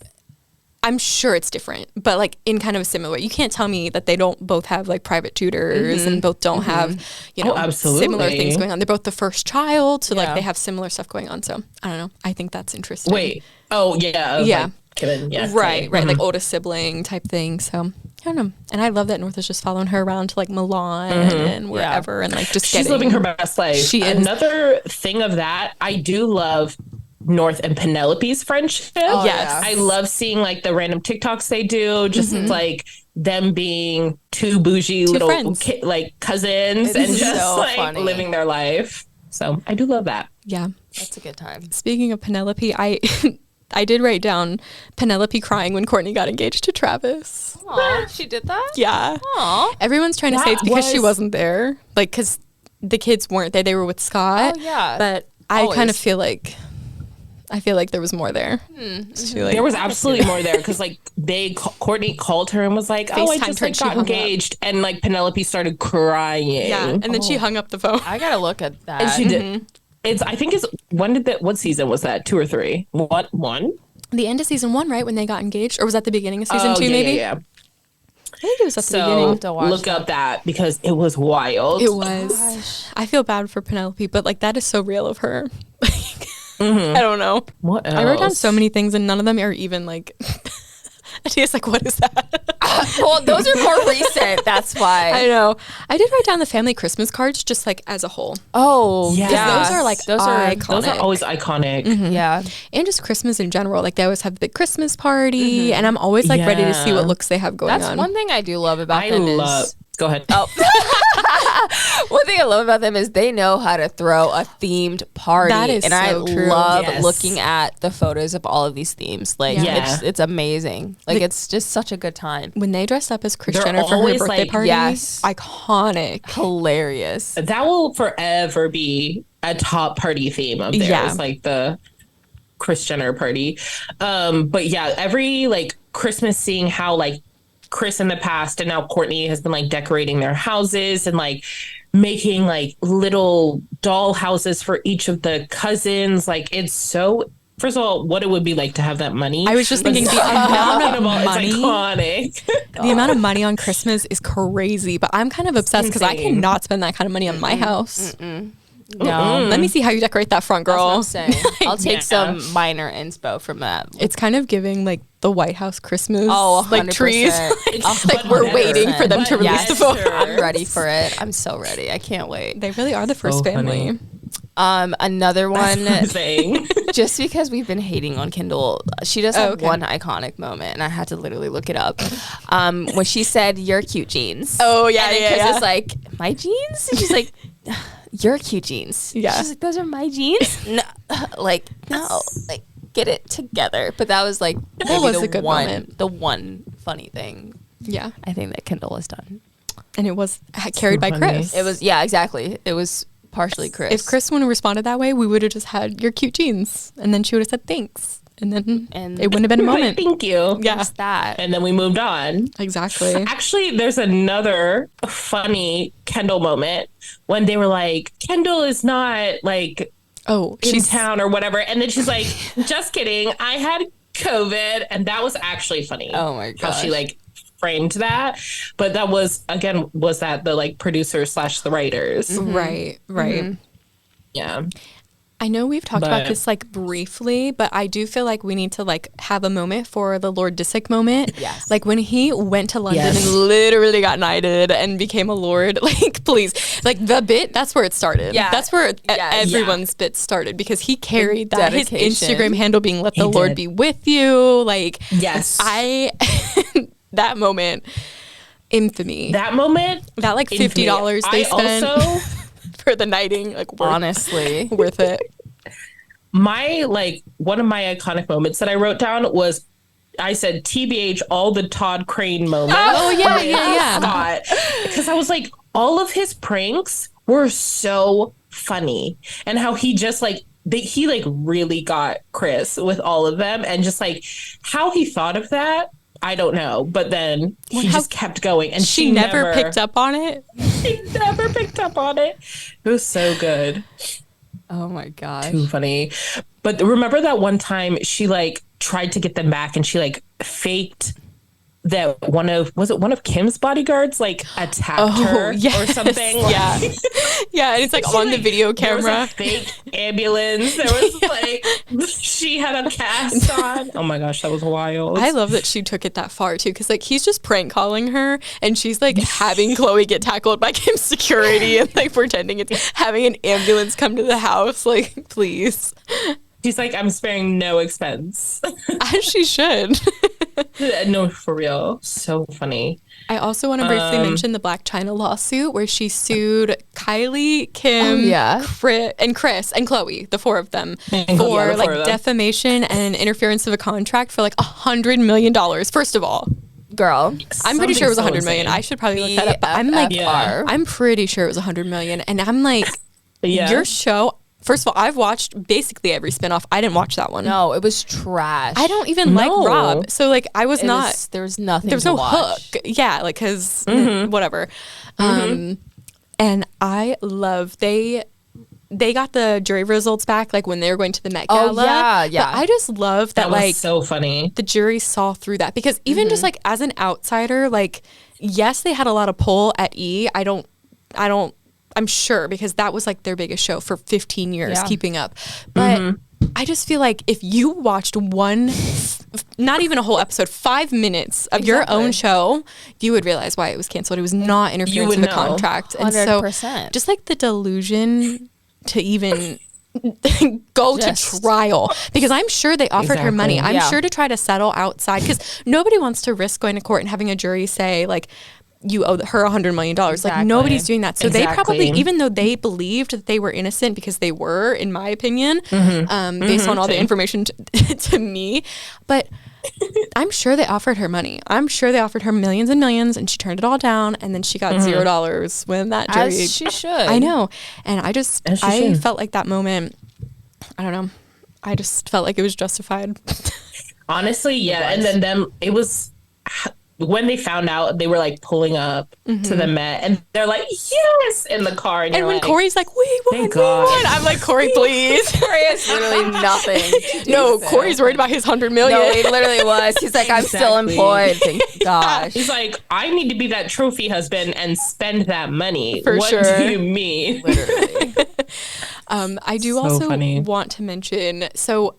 I'm sure it's different, but like in kind of a similar way. You can't tell me that they don't both have like private tutors and both don't have, Oh, absolutely. similar things going on. They're both the first child, so Yeah. like they have similar stuff going on. So I don't know. I think that's interesting. Wait. Oh, yeah. Yeah. Like, Kevin. Yeah. Right, okay. like oldest sibling type thing. So I don't know. And I love that North is just following her around to like Milan and wherever and like just she's living her best life. She is. Another thing of that, I do love North and Penelope's friendship. Oh, yes. I love seeing like the random TikToks they do, just like them being two bougie little like cousins and just so like funny. Living their life. So I do love that. Yeah. That's a good time. Speaking of Penelope, I did write down Penelope crying when Kourtney got engaged to Travis. Aw, she did that? Yeah. Aw. Everyone's trying to say it's because she wasn't there. Like, because the kids weren't there. They were with Scott. Oh, yeah. But I kind of feel like there was more there. There was absolutely more there because like Kourtney called her and was like, "Oh, I just like got engaged," and like Penelope started crying. Yeah, and then she hung up the phone. I gotta look at that. And she did. I think what season was that? 2 or 3? What, 1? The end of season 1, right? When they got engaged, or was that the beginning of season 2? Maybe. Yeah. I think it was at the beginning. Look up that because it was wild. It was. Gosh. I feel bad for Penelope, but like that is so real of her. I don't know. What else? I wrote down so many things and none of them are even like. Tia's like, what is that? Well, those are more recent. That's why. I know. I did write down the family Christmas cards just like as a whole. Oh, yeah. Those are like iconic. Those are always iconic. Yeah. And just Christmas in general. Like they always have the big Christmas party and I'm always like ready to see what looks they have going on. That's one thing I do love about them Go ahead. Oh. One thing I love about them is they know how to throw a themed party. That is and so I true. love looking at the photos of all of these themes. Like it's amazing. Like it's just such a good time. When they dressed up as Kris Jenner for her birthday party, iconic. Hilarious. That will forever be a top party theme of theirs, like the Kris Jenner party. But yeah, every like Christmas, seeing how like Kris in the past and now Kourtney has been like decorating their houses and like making like little doll houses for each of the cousins. Like it's so, first of all, what it would be like to have that money. I was just thinking the amount of money. It's iconic. The amount of money on Christmas is crazy, but I'm kind of obsessed because I cannot spend that kind of money on my house. No. Let me see how you decorate that front, girl. That's what I'm saying. I'll take some minor inspo from that. It's kind of giving like the White House Christmas, 100%. like trees. Like we're waiting for them to release the photo. I'm ready for it. I'm so ready. I can't wait. They really are the first family. Another one, just because we've been hating on Kendall, she does have one iconic moment, and I had to literally look it up. When she said, "Your cute jeans." Oh yeah, and Kris is like, "My jeans?" And she's like, "Your cute jeans." Yeah. She's like, "Those are my jeans." No, like get it together. But that was like that was a good moment. The one funny thing. Yeah, I think that Kendall has done, and it was carried by Kris. It was exactly. It was partially Kris. If Kris wouldn't have responded that way, we would have just had "your cute jeans," and then she would have said thanks. And then it wouldn't have been a moment. Thank you. Yeah. Just that. And then we moved on. Exactly. Actually, there's another funny Kendall moment when they were like, Kendall is not like in town or whatever. And then she's like, just kidding. I had COVID. And that was actually funny. Oh my gosh. How she like framed that. But that was, again, was that the like producers / the writers. Mm-hmm. Right. Mm-hmm. Yeah. I know we've talked about this like briefly, but I do feel like we need to like have a moment for the Lord Disick moment. Yes. Like when he went to London and literally got knighted and became a lord, like please, like the bit, that's where it started. Yeah. That's where everyone's bit started because he carried that. His Instagram handle being let the Lord be with you. Like, that moment, infamy. That moment. That like $50 they spent. For the knighting, like honestly worth it. My like one of my iconic moments that I wrote down was I said TBH all the Todd Crane moments. Oh yeah. Because I was like, all of his pranks were so funny, and how he just like he like really got Kris with all of them, and just like how he thought of that. I don't know, but then he just kept going, and she never picked up on it. She never picked up on it. It was so good. Oh my gosh, too funny. But remember that one time she like tried to get them back, and she like faked that one of Kim's bodyguards like attacked her or something? Yeah. Yeah, and it's like on the video camera. There was a fake ambulance. There was like she had a cast on. Oh my gosh, that was wild. I love that she took it that far too, because like he's just prank calling her and she's like having Chloe get tackled by Kim's security and like pretending it's having an ambulance come to the house. Like, please. She's like, I'm sparing no expense. As she should. No, for real. So funny. I also want to briefly mention the Blac Chyna lawsuit where she sued Kylie, Kim, Chris, and Chloe, the four of them, for like defamation and interference of a contract for like $100 million. First of all, girl, I'm pretty sure it was $100 million. I should probably look that up. But I'm like, I'm pretty sure it was $100 million. And I'm like, your show... First of all, I've watched basically every spinoff. I didn't watch that one. No, it was trash. I don't even like Rob. So, like, I was not... There was nothing There was to no watch. hook. Yeah, like, because whatever. And I love... They got the jury results back, like, when they were going to the Met Gala. Oh, yeah. But I just love that, was like... so funny. The jury saw through that. Because even just, like, as an outsider, like, yes, they had a lot of pull at E. I'm sure, because that was like their biggest show for 15 years, Keeping Up. But I just feel like if you watched not even a whole episode, 5 minutes of your own show, you would realize why it was canceled. It was not interference with the contract. 100%. And so just like the delusion to even go to trial, because I'm sure they offered her money. I'm sure to try to settle outside, because nobody wants to risk going to court and having a jury say like, you owe her $100 million. Exactly. Like, nobody's doing that. So they probably, even though they believed that they were innocent, because they were, in my opinion, based on all the information to me, but I'm sure they offered her money. I'm sure they offered her millions and millions, and she turned it all down, and then she got $0 when that jury... As she should. I know. And I felt like that moment, I don't know, I just felt like it was justified. Honestly, yeah. And then it was... When they found out, they were like pulling up to the Met, and they're like, "Yes!" in the car. And when like, Corey's like, "We won, I'm like, "Corey, please." Corey has literally nothing. No, Corey's worried about his $100 million. No, he literally was. He's like, "I'm still employed." Thank gosh. He's like, "I need to be that trophy husband and spend that money." For sure. What do you mean? Literally. I do also want to mention. So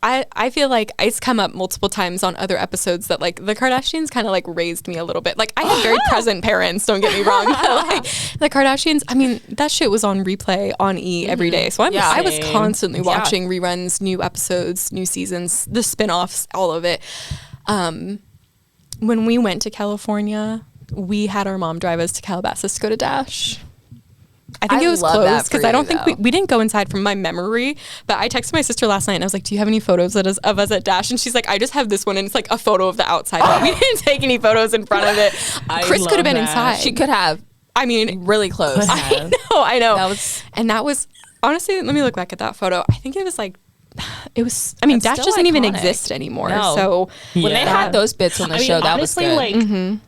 I feel like it's come up multiple times on other episodes that like the Kardashians kind of like raised me a little bit. Like I had very present parents, don't get me wrong. But, like the Kardashians, I mean, that shit was on replay on E every day. So I was constantly watching reruns, new episodes, new seasons, the spinoffs, all of it. When we went to California, we had our mom drive us to Calabasas to go to Dash. I think it was closed because I don't think we didn't go inside from my memory. But I texted my sister last night and I was like, "Do you have any photos of us at Dash?" And she's like, "I just have this one," and it's like a photo of the outside. But we didn't take any photos in front of it. Chris could have been inside. She could have. I mean, really close. I know. That was honestly. Let me look back at that photo. I think it was like. It was. I mean, Dash doesn't even exist anymore. No. So when they had those bits on the show, that honestly, was good. Like,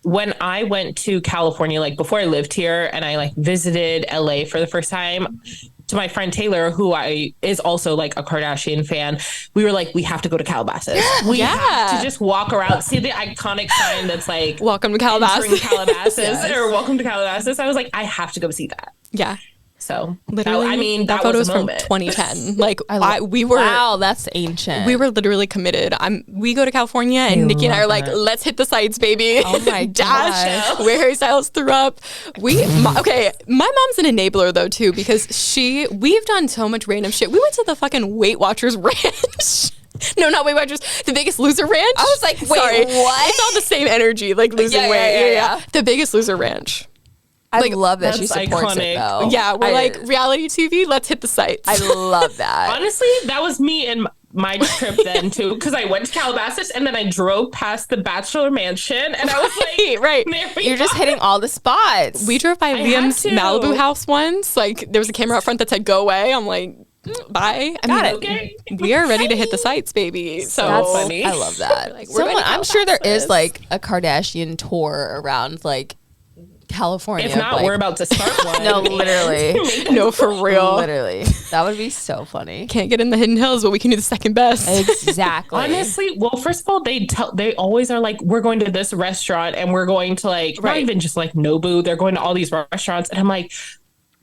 when I went to California, like before I lived here, and I like visited LA for the first time, to my friend Taylor, who is also like a Kardashian fan, we were like, we have to go to Calabasas. We have to just walk around, see the iconic sign that's like, "Welcome to Calabasas," or "Welcome to Calabasas." I was like, I have to go see that. Yeah. So literally, that photo was from 2010. Like we were. Wow, that's ancient. We were literally committed. We go to California, and Nikki and I are like, "Let's hit the sites, baby." Oh my Dash, where Harry Styles threw up. My mom's an enabler though too, because we've done so much random shit. We went to the fucking Weight Watchers ranch. No, not Weight Watchers. The Biggest Loser ranch. I was like, wait, sorry, what? It's all the same energy, like losing weight. Yeah. The Biggest Loser ranch. I love that she supports it though. Yeah, we're like reality TV. Let's hit the sites. I love that. Honestly, that was me and my trip then too, because I went to Calabasas and then I drove past the Bachelor Mansion, and I was like, right. You're just hitting all the spots. We drove by Liam's Malibu house once. Like there was a camera out front that said "Go away." I'm like, bye. Okay. We are ready to hit the sites, baby. So that's funny. I love that. I'm sure there is like a Kardashian tour around like California. If not, we're about to start one. No, literally. No, for real. Literally. That would be so funny. Can't get in the Hidden Hills, but we can do the second best. Exactly. Honestly, well, first of all, they always are like, we're going to this restaurant and we're going to like, not even just like Nobu, they're going to all these restaurants. And I'm like,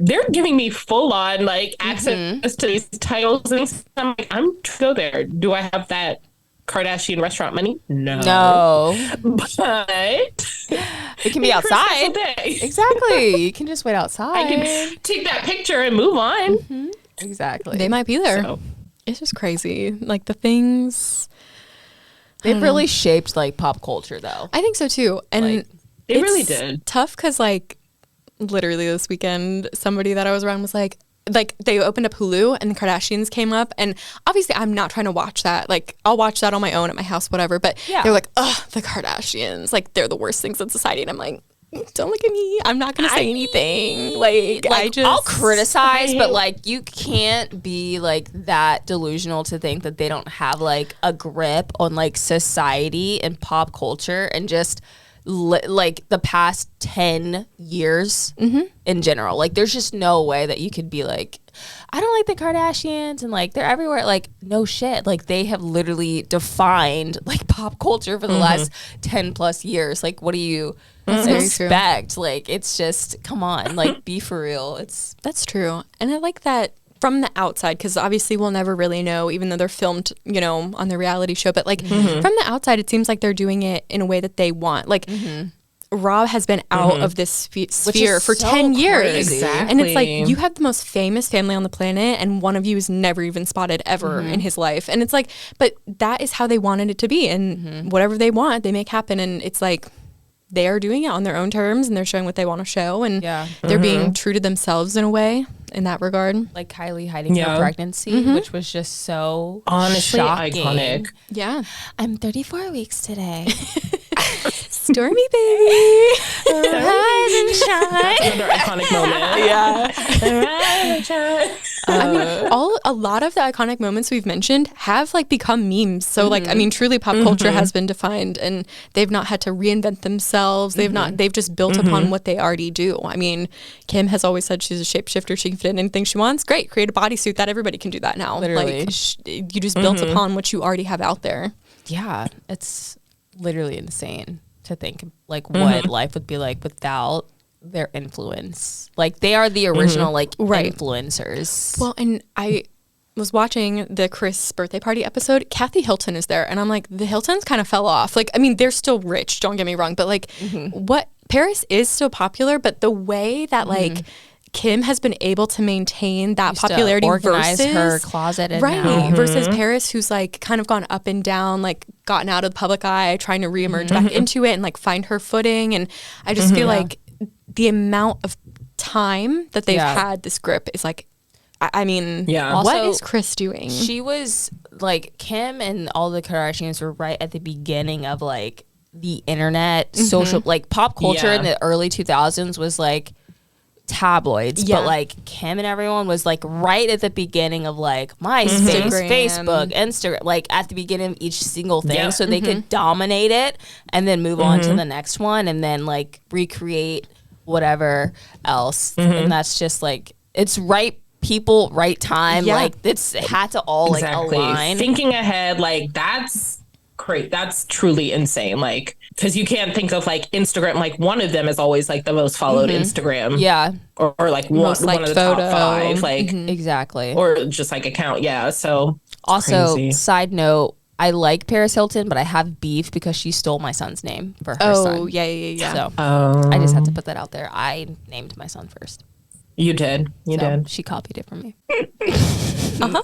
they're giving me full on like access to these titles. And I'm like, I'm to go there. Do I have that Kardashian restaurant money? No. But it can be outside. Exactly. You can just wait outside. I can take that picture and move on. Exactly. They might be there. So. It's just crazy. Like the things. They've really shaped like pop culture though. I think so too. And like, it really did. Tough because like literally this weekend, somebody that I was around was like they opened up Hulu and the Kardashians came up, and obviously I'm not trying to watch that. Like I'll watch that on my own at my house, whatever. But they're like, ugh, the Kardashians, like they're the worst things in society. And I'm like, don't look at me. I'm not gonna say anything. Like I'll criticize, but like you can't be like that delusional to think that they don't have like a grip on like society and pop culture and just like the past 10 years in general. Like there's just no way that you could be like, I don't like the Kardashians and like they're everywhere. Like no shit. Like they have literally defined like pop culture for the last 10 plus years. Like what do you expect? Like it's just, come on, like be for real. That's true. And I like that from the outside, because obviously we'll never really know, even though they're filmed, you know, on the reality show. But like from the outside, it seems like they're doing it in a way that they want. Like Rob has been out of this sphere for 10 years. Exactly. And it's like, you have the most famous family on the planet and one of you is never even spotted ever in his life. And it's like, but that is how they wanted it to be. And whatever they want, they make happen. And it's like, they are doing it on their own terms and they're showing what they want to show. And they're being true to themselves in a way in that regard. Like Kylie hiding her pregnancy, which was just so honestly shocking. Iconic. Yeah. I'm 34 weeks today. Stormy baby. Rise and shine. Another iconic moment. Yeah. Rise and shine. I mean, a lot of the iconic moments we've mentioned have like become memes. So like, I mean, truly pop culture has been defined and they've not had to reinvent themselves. They've just built upon what they already do. I mean, Kim has always said she's a shapeshifter. She can fit in anything she wants. Great. Create a bodysuit. That everybody can do that now. Literally. Like you just built upon what you already have out there. Yeah. It's literally insane to think like what life would be like without their influence. Like they are the original like influencers. Well, and I was watching the Chris birthday party episode. Kathy Hilton is there and I'm like, the Hiltons kind of fell off. Like, I mean, they're still rich, don't get me wrong, but like what Paris is still popular, but the way that like Kim has been able to maintain that popularity organize versus her closet and versus Paris, who's like kind of gone up and down, like gotten out of the public eye, trying to reemerge back into it and like find her footing. And I just feel like the amount of time that they've had this grip is like, I mean, Also, what is Chris doing? She was like, Kim and all the Kardashians were right at the beginning of like the internet, social, like pop culture in the early 2000s was like tabloids, but like Kim and everyone was like right at the beginning of like MySpace, Facebook, Instagram, like at the beginning of each single thing, so they could dominate it and then move on to the next one and then like recreate whatever else. And that's just like, it's right people, right time. Like it's had to all like align. Thinking ahead, like that's great. That's truly insane. Like, because you can't think of like Instagram, like one of them is always like the most followed Instagram. Yeah. Or like one of the top 5. Like exactly. Or just like account. Yeah. So also, crazy. Side note, I like Paris Hilton, but I have beef because she stole my son's name for her son. Oh, yeah. So I just had to put that out there. I named my son first. You did. You did. She copied it from me.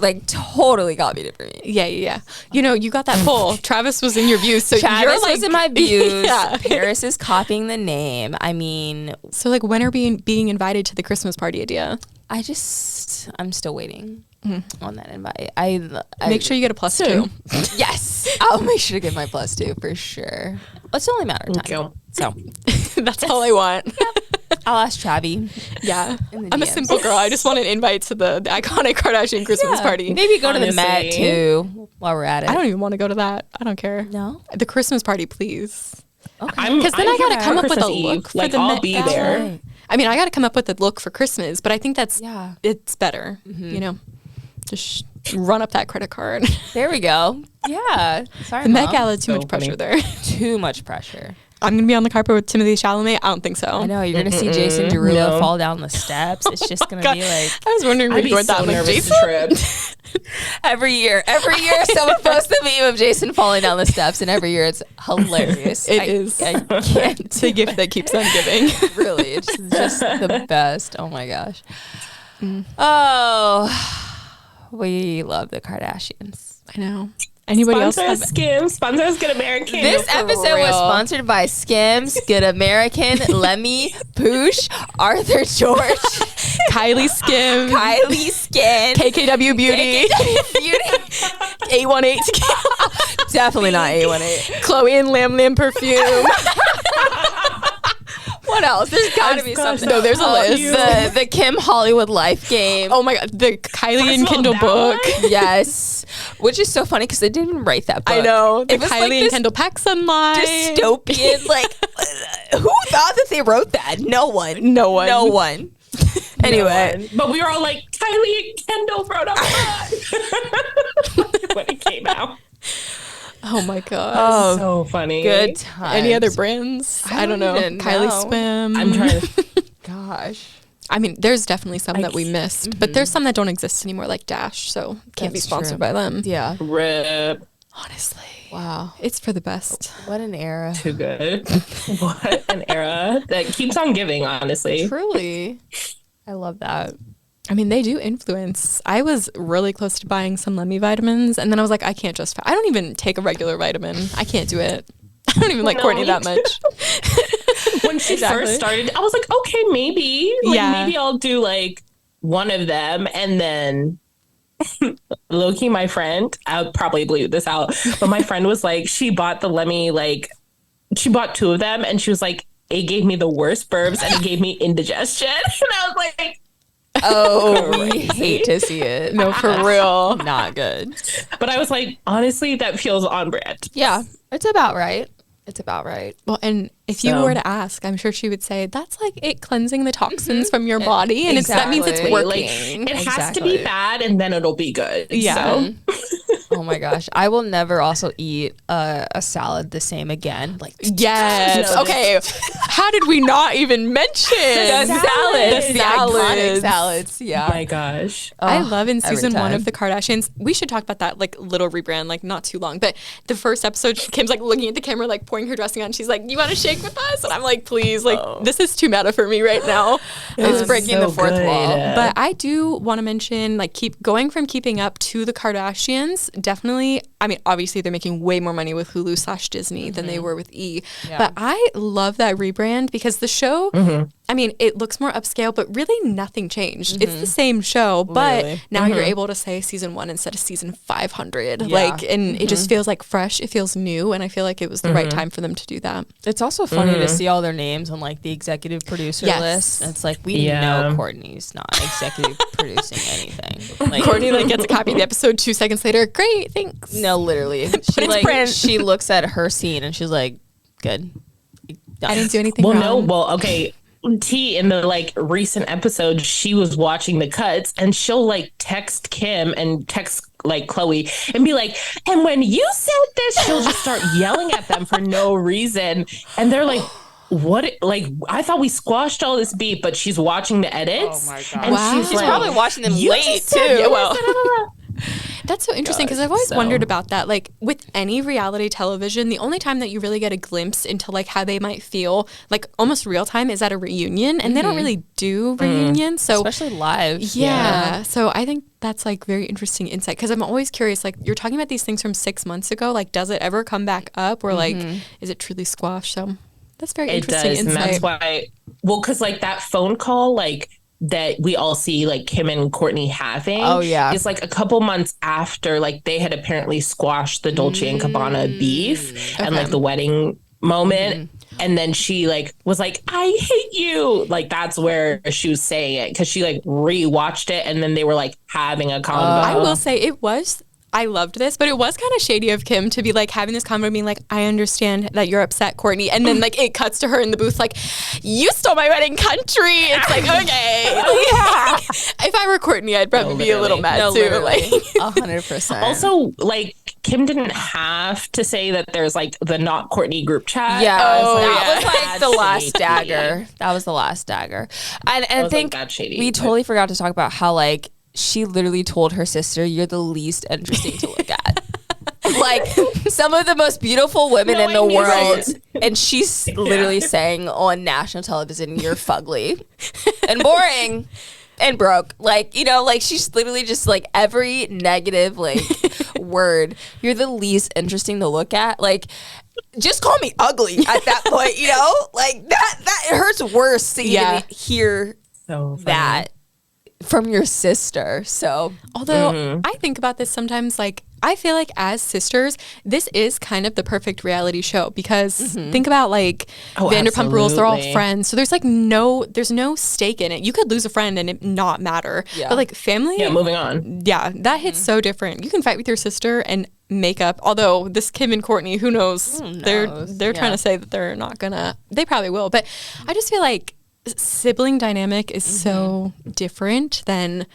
Like totally copied it from me. Yeah. You know, you got that poll. Travis was in your views, so Travis you're like was in my views. Paris is copying the name. I mean, so like, when are being invited to the Christmas party idea? I'm still waiting on that invite. I make sure you get a +2. Yes, I'll make sure to get my +2 for sure. It's only a matter of time. So that's all I want. I'll ask Travi. Yeah. I'm a simple girl. I just want an invite to the iconic Kardashian Christmas party. Maybe go to the Met too while we're at it. I don't even want to go to that. I don't care. No? The Christmas party, please. Okay. Because then I got to come up with a Eve. look for the I'll Met be Gala. there. I mean, I got to come up with a look for Christmas, but I think it's better, just run up that credit card. There we go. Yeah. Sorry, the Met Mom. Gala, too much pressure there. Too much pressure. I'm going to be on the carpet with Timothée Chalamet. I don't think so. I know. You're going to see Jason Derulo fall down the steps. It's just going to be like... I was wondering where you went that like Jason. Every year, someone posts a meme of Jason falling down the steps, and every year it's hilarious. It is. I can't. It's a gift that keeps on giving. Really, it's just the best. Oh my gosh. Oh, we love the Kardashians. I know. Anybody else have Skims? Sponsors Good American. This episode was sponsored by Skims, Good American, Lemmy, Poosh, Arthur George, Kylie Skim, KKW Beauty, A18. Definitely not A18. Chloe and Lam Lam Perfume. What else? There's got to be something. No, there's a list. The Kim Hollywood Life Game. Oh my God. The Kylie and Kendall book. Yes. Which is so funny because they didn't even write that book. I know. The It was Kylie like and Kendall Pack Sunlight. dystopian. Like, who thought that they wrote that? No one. Anyway. But we were all like, Kylie and Kendall wrote a book when it came out. Oh my God. Oh, so funny. Good times. Any other brands? I don't know. Kylie Swim. I'm trying to. Gosh. I mean, there's definitely some that we missed, but there's some that don't exist anymore, like Dash, so can't be sponsored by them. Yeah. Rip. Honestly. Wow. It's for the best. What an era. Too good. What an era that keeps on giving, honestly. Truly. I love that. I mean, they do influence. I was really close to buying some Lemmy vitamins, and then I was like, I can't just... I don't even take a regular vitamin. I can't do it. I don't even like Courtney that much. When she first started, I was like, okay, maybe. Maybe I'll do, like, one of them, and then... Loki, my friend, I'll probably bleep this out, but my friend was like, she bought the Lemmy, like... She bought 2 of them, and she was like, it gave me the worst burps, and it gave me indigestion. And I was like... Oh, we hate to see it. No, for real. Not good. But I was like, honestly, that feels on brand. Yeah, it's about right. It's about right. Well, and if you were to ask, I'm sure she would say that's like it cleansing the toxins from your body, and that means it's working. Like, it has to be bad, and then it'll be good. Yeah. So. Oh my gosh, I will never also eat a salad the same again. Like yes, okay. How did we not even mention the salads? The iconic salads. Yeah. Oh my gosh, I love in season 1 of the Kardashians. We should talk about that like little rebrand, like not too long. But the first episode, Kim's like looking at the camera, like pouring her dressing on. She's like, "You want to shake with us?" And I'm like, "Please, like this is too meta for me right now." It's breaking the fourth wall. But I do want to mention, like, keep going from Keeping Up to the Kardashians. Definitely, I mean, obviously they're making way more money with Hulu/Disney than they were with E. Yeah. But I love that rebrand because the show, I mean, it looks more upscale, but really nothing changed. It's the same show, but now you're able to say season 1 instead of season 500. Yeah. Like, and it just feels like fresh. It feels new, and I feel like it was the right time for them to do that. It's also funny to see all their names on like the executive producer list. It's like we know Courtney's not executive producing anything. Like, Courtney like gets a copy of the episode 2 seconds later. Great, thanks. No, literally. She looks at her scene and she's like, good. Done. I didn't do anything wrong. Okay. T in the like recent episode, she was watching the cuts and she'll like text Kim and text like Chloe and be like, and when you said this, she'll just start yelling at them for no reason. And they're like, what? Like, I thought we squashed all this beef, but she's watching the edits. Oh my God. And she's probably watching them late too. Yeah, well. That's so interesting because I've always wondered about that. Like with any reality television, the only time that you really get a glimpse into like how they might feel like almost real time is at a reunion, and they don't really do reunions. So especially live. Yeah. So I think that's like very interesting insight because I'm always curious. Like you're talking about these things from 6 months ago. Like does it ever come back up, or like is it truly squashed? So that's very interesting insight. And that's why. Well, because like that phone call, like. That we all see like Kim and Courtney having is like a couple months after like they had apparently squashed the Dolce and Gabbana beef and like the wedding moment. And then she like was like, I hate you. Like that's where she was saying it because she like rewatched it and then they were like having a convo. I will say it was I loved this, but it was kind of shady of Kim to be like having this comment being like, I understand that you're upset, Kourtney. And then like it cuts to her in the booth like, you stole my wedding country. It's like, okay. If I were Kourtney, I'd probably be a little mad too. Like 100%. Also, like, Kim didn't have to say that there's like the not Kourtney group chat. Yeah, that was like the last dagger. That was the last dagger. And I think we totally forgot to talk about how like she literally told her sister, you're the least interesting to look at. Like some of the most beautiful women in the world. And she's literally saying on national television, you're fugly and boring and broke. Like, you know, like she's literally just like every negative like word. You're the least interesting to look at. Like, just call me ugly at that point, you know? Like that it hurts worse to even hear that from your sister. So although I think about this sometimes, like I feel like as sisters, this is kind of the perfect reality show because think about like Vanderpump Rules, they're all friends. So there's like there's no stake in it. You could lose a friend and it not matter. Yeah. But like family. Yeah, moving on. Yeah, that hits so different. You can fight with your sister and make up. Although this Kim and Kourtney, who knows? They're trying to say that they're not gonna. They probably will. But I just feel like sibling dynamic is so different than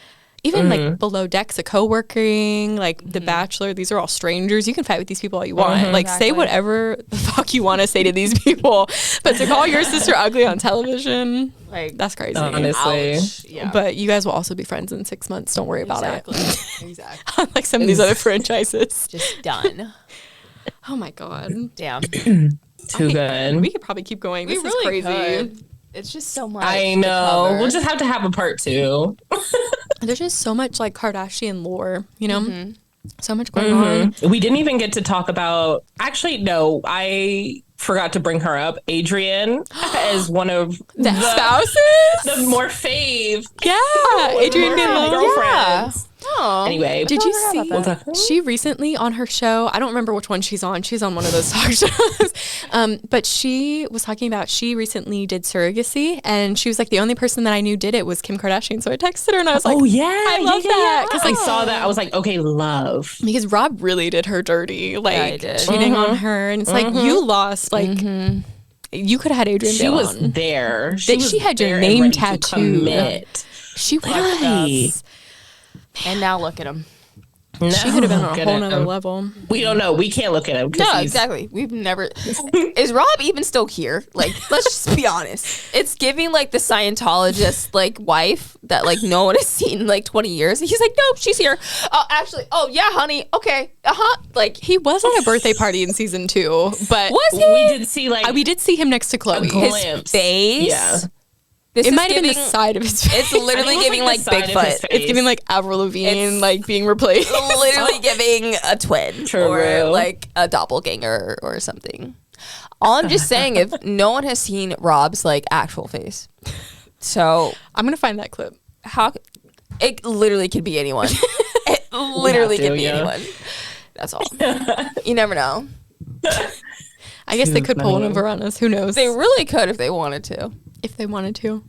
even like below decks, a co-working, like The Bachelor. These are all strangers. You can fight with these people all you want. Like say whatever the fuck you want to say to these people, but to call your sister ugly on television, like that's crazy. Honestly, yeah. But you guys will also be friends in 6 months. Don't worry about it. Exactly. Like some of these other franchises, just done. Oh my god, damn, too good. We could probably keep going. This is crazy. Could. It's just so much. I know. We'll just have to have a part 2. There's just so much like Kardashian lore, you know? So much going on. We didn't even get to talk about, actually, no, I forgot to bring her up. Adrienne as one of the spouses? The more fave. Yeah. Adrienne being girlfriends. Oh. Anyway, did you see she recently on her show, I don't remember which one she's on one of those talk shows, but she was talking about she recently did surrogacy and she was like the only person that I knew did it was Kim Kardashian. So I texted her and I was like, oh yeah, I love that, because I saw that. I was like, okay, love, because Rob really did her dirty, like cheating on her, and it's like you lost like you could have had Adrienne she Bail was on. there she had your name tattooed. She was. And now look at him. No, she could have been on a whole nother level. We don't know. We can't look at him. No, exactly. We've never. Is Rob even still here? Like, let's just be honest. It's giving like the Scientologist like wife that like no one has seen in like 20 years. He's like, nope, she's here. Oh, actually, oh yeah, honey. Okay, Like he was at a birthday party in season 2, but was he? We did see him next to Chloe. His face. Yeah. It might have been the side of his face. It's literally giving like Bigfoot. It's giving like Avril Lavigne like being replaced. Literally giving a twin or like a doppelganger or something. All I'm just saying, if no one has seen Rob's like actual face, so I'm gonna find that clip. How it literally could be anyone. It literally could be anyone. That's all. You never know. I guess they could pull one over on us. Who knows? They really could if they wanted to. If they wanted to.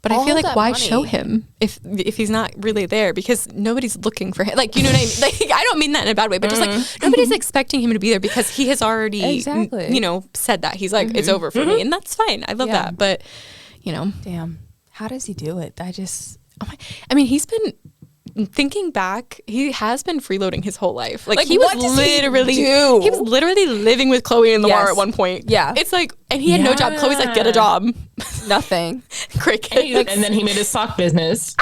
But I feel like why show him if he's not really there, because nobody's looking for him. Like, you know what I mean? Like, I don't mean that in a bad way, but just like nobody's expecting him to be there because he has already, you know, said that. He's like, it's over for me. And that's fine. I love that. But, you know. Damn. How does he do it? I mean, he's been thinking back, he has been freeloading his whole life. Like he was literally living with Chloe in the bar at one point. Yeah. It's like, and he had no job. Chloe's like, get a job. Nothing. Cricket. And then he made his sock business.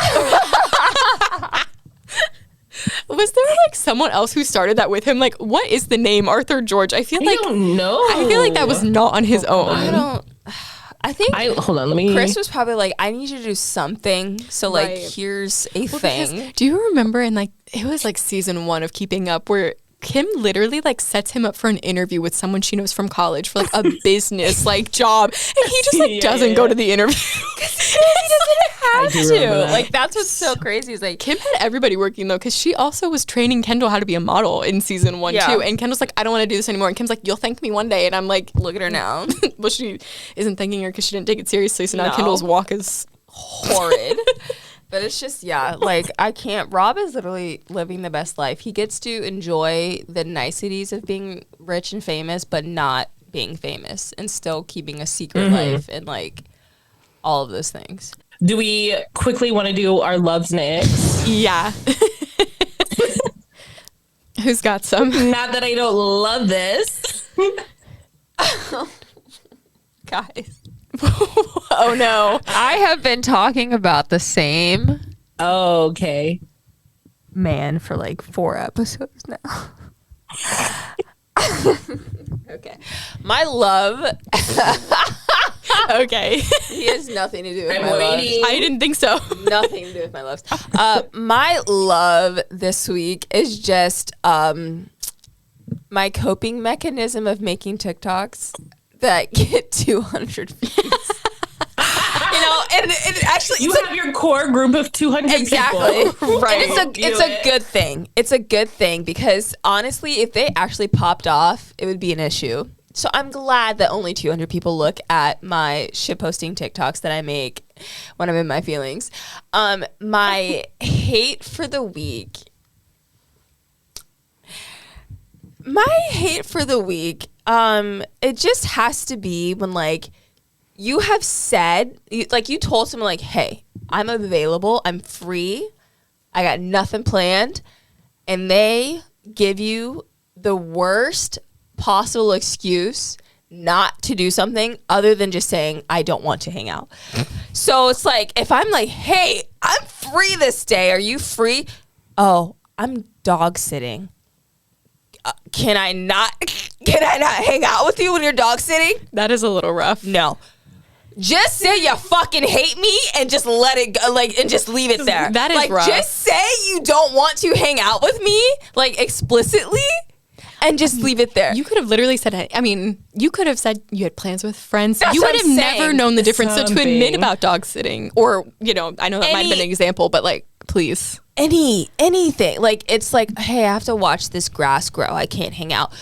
Was there like someone else who started that with him? Like, what is the name? Arthur George? I feel like, don't know. I feel like that was not on his own. I think hold on, let me. Chris was probably like, I need you to do something. So like, here's a thing. Do you remember in like, it was like season 1 of Keeping Up where Kim literally like sets him up for an interview with someone she knows from college for like a business like job, and he just like doesn't go to the interview. He doesn't have to. Like that's what's so crazy. Is like Kim had everybody working though, because she also was training Kendall how to be a model in season 1 too. And Kendall's like, I don't want to do this anymore. And Kim's like, you'll thank me one day. And I'm like, look at her now. Well, she isn't thanking her because she didn't take it seriously. So now Kendall's walk is horrid. But it's just, like, I can't. Rob is literally living the best life. He gets to enjoy the niceties of being rich and famous, but not being famous, and still keeping a secret life and, like, all of those things. Do we quickly want to do our loves next? Yeah. Who's got some? Not that I don't love this. Guys. Oh, no. I have been talking about the same Okay. man for like 4 episodes now. Okay. My love. Okay. He has nothing to do with I'm my waiting. loves. I didn't think so. Nothing to do with my loves. My love this week is just my coping mechanism of making TikToks that get 200 views. And actually, You have your core group of 200 exactly people. Right. And it's a good thing. It's a good thing because honestly, if they actually popped off, it would be an issue. So I'm glad that only 200 people look at my shitposting TikToks that I make when I'm in my feelings. My hate for the week. It just has to be when, like, you have said, like, you told someone, like, hey, I'm available, I'm free, I got nothing planned, and they give you the worst possible excuse not to do something other than just saying, I don't want to hang out. So it's like, if I'm like, hey, I'm free this day, are you free? Oh, I'm dog sitting. Can I not hang out with you when you're dog sitting? That is a little rough. No. Just say you fucking hate me and just let it go, like, and just leave it there. That is like, rough. Just say you don't want to hang out with me, like, explicitly, and just leave it there. You could have literally said, I mean, you could have said you had plans with friends. That's You what would have I'm never saying. known the difference. So to Something. admit about dog sitting, or, I know that might have been an example, but, like, please. Anything. Like, it's like, hey, I have to watch this grass grow. I can't hang out.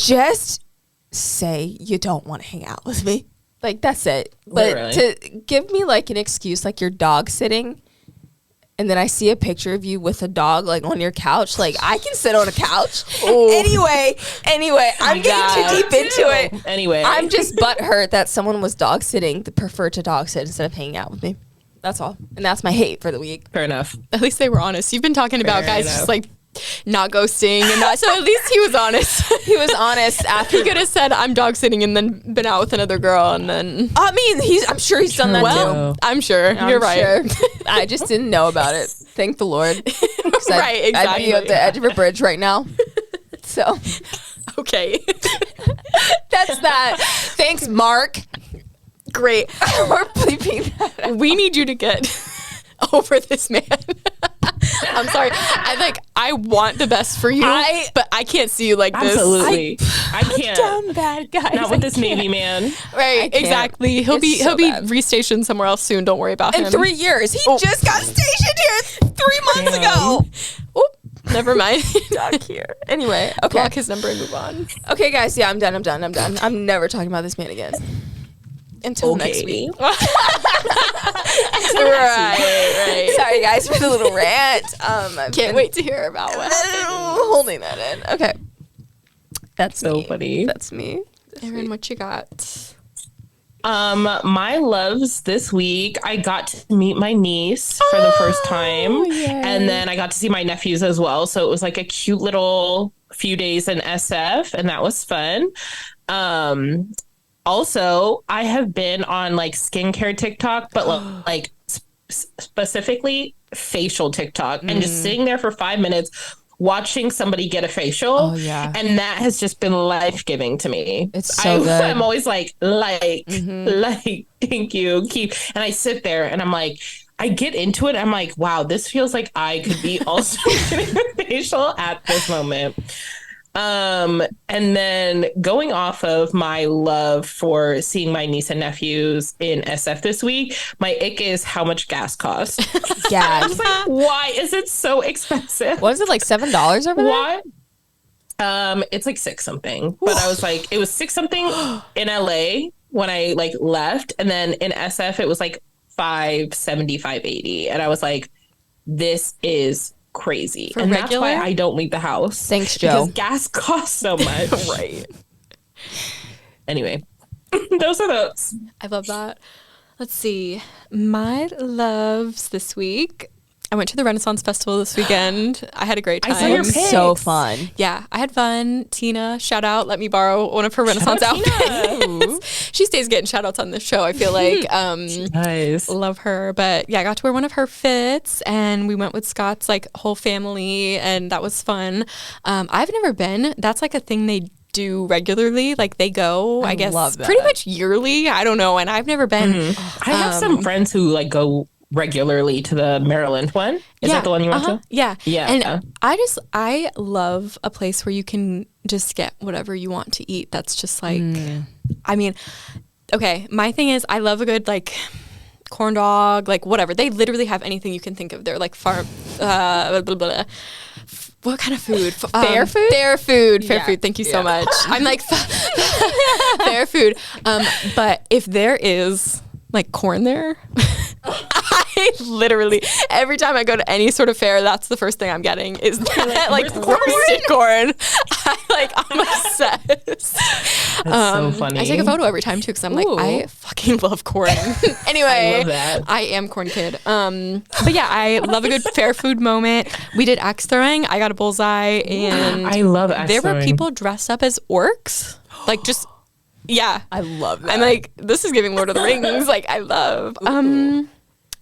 Just say you don't want to hang out with me. Like, that's it. But Literally. to give me, like, an excuse, like you're dog sitting, and then I see a picture of you with a dog, like, on your couch. Like, I can sit on a couch. Anyway, I'm getting too deep into it. Anyway. I'm just butthurt that someone was dog sitting, preferred to dog sit instead of hanging out with me. That's all. And that's my hate for the week. Fair enough. At least they were honest. You've been talking about Fair guys enough. just, like, not ghosting and not. So at least he was honest. He was honest after. He could have said, I'm dog sitting, and then been out with another girl, and then. I mean, I'm sure he's done that Well, too. I'm sure. You're right. Sure. I just didn't know about it. Thank the Lord. 'Cause Right, I'd exactly. be at the edge of a bridge right now. So Okay. that's that. Thanks, Mark. Great. We're bleeping that out. We need you to get over this man. I'm sorry. I want the best for you, but I can't see you like this. Absolutely. I can't. Down bad, guys. Not with this Navy man. Right, can't. exactly. He'll It's be so be bad. restationed somewhere else soon. Don't worry about him. In 3 years. He just got stationed here 3 months Damn. ago. Oop, never mind. Stuck here. Anyway, okay. Block his number and move on. Okay, guys. Yeah, I'm done. I'm never talking about this man again. Until next week. Right. Sorry, guys, for the little rant. Can't wait to hear about what happened. Holding that in. Okay. That's So me. funny. That's me. Aaron, what you got? My loves this week, I got to meet my niece for the first time. yay. And then I got to see my nephews as well. So it was like a cute little few days in SF, and that was fun. Also, I have been on like skincare TikTok, but like specifically facial TikTok, and just sitting there for 5 minutes watching somebody get a facial. Oh, yeah. And that has just been life-giving to me. It's so good. I'm always like, thank you. Keep. And I sit there and I'm like, I get into it. I'm like, wow, this feels like I could be also getting a facial at this moment. And then going off of my love for seeing my niece and nephews in SF this week, my ick is how much gas costs. I Gas. was like, why is it so expensive? What is it, like $7 over there? Why? It's like 6 something, but I was like, it was 6 something in LA when I like left, and then in SF it was like 570, 580. And I was like, this is crazy. For and regular? that's why I don't leave the house. Thanks, Joe. Because gas costs so much. Right. Anyway, those are those. I love that. Let's see. My loves this week. I went to the Renaissance Festival this weekend. I had a great time. I saw your pics. So fun. Yeah, I had fun. Tina, shout out. Let me borrow one of her Renaissance outfits. She stays getting shout outs on this show, I feel like. Nice. Love her. But yeah, I got to wear one of her fits and we went with Scott's like whole family and that was fun. I've never been. That's like a thing they do regularly. Like they go, I guess, pretty much yearly. I don't know. And I've never been. I have some friends who like go regularly to the Maryland one. Is that the one you went to? Yeah. Yeah. And I love a place where you can just get whatever you want to eat. That's just like, I mean, okay, my thing is I love a good like corn dog, like whatever. They literally have anything you can think of. They're like farm, blah, blah, blah. What kind of food? Fair food? Fair food. Fair food. Thank you so much. I'm like, fair food. But if there is like corn there, I literally, every time I go to any sort of fair, that's the first thing I'm getting is that like roasted corn. I'm obsessed. That's so funny. I take a photo every time too because I'm like, I fucking love corn. Anyway, I love that. I am corn kid. But yeah, I love a good fair food moment. We did axe throwing. I got a bullseye, and I love axe there throwing. were people dressed up as orcs, like just. Yeah. I love that. I'm like, this is giving Lord of the Rings. Like, I love.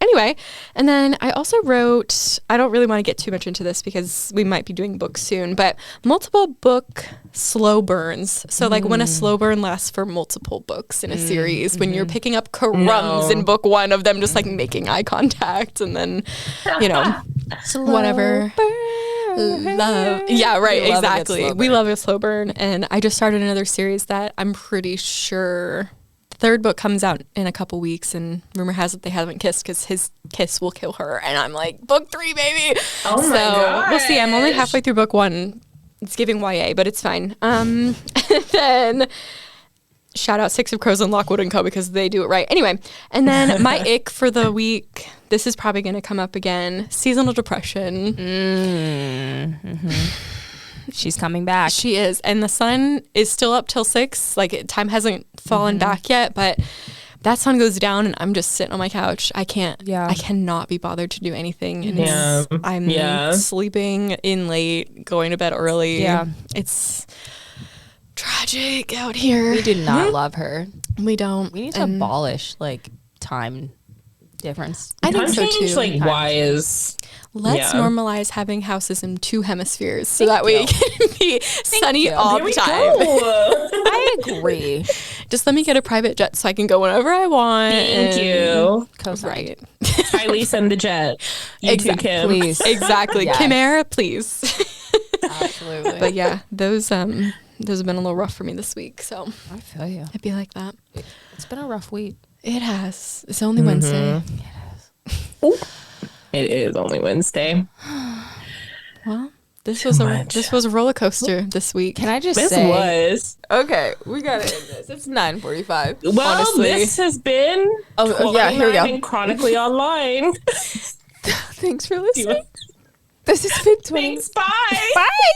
Anyway, and then I also wrote, I don't really want to get too much into this because we might be doing books soon, but multiple book slow burns. So like when a slow burn lasts for multiple books in a series, when you're picking up crumbs in book one of them just like making eye contact and then, you know, whatever. Love. Yeah, right. Exactly. We love a slow burn. And I just started another series that I'm pretty sure the third book comes out in a couple weeks, and rumor has it they haven't kissed because his kiss will kill her. And I'm like, book 3, baby. Oh my gosh. We'll see. I'm only halfway through book 1. It's giving YA, but it's fine. And then shout out Six of Crows and Lockwood & Co. because they do it right. Anyway, and then my ick for the week, this is probably going to come up again, seasonal depression. She's coming back. She is. And the sun is still up till 6. Like, time hasn't fallen back yet, but that sun goes down and I'm just sitting on my couch. I cannot be bothered to do anything. And I'm sleeping in late, going to bed early. Yeah. It's tragic out here. We do not love her. We don't. We need to abolish like time difference. I think so change, too. Like, why is... Let's normalize having houses in 2 hemispheres so that way it can be sunny all the time. I agree. Just let me get a private jet so I can go whenever I want. Thank you. Right. Kylie, send the jet. You too, Kim. Please. Exactly. Yes. Kim Era, please. Absolutely. But yeah, those have been a little rough for me this week. So I feel you. I'd be like that. It's been a rough week. It has. It's only Wednesday. It is only Wednesday. Well, this was a roller coaster this week. Can I just This say? was. Okay, we gotta end this. It's 9:45. Well, honestly. this has been. Yeah, here we go. And chronically online. Thanks for listening. This has been 20. Thanks. Bye. Bye.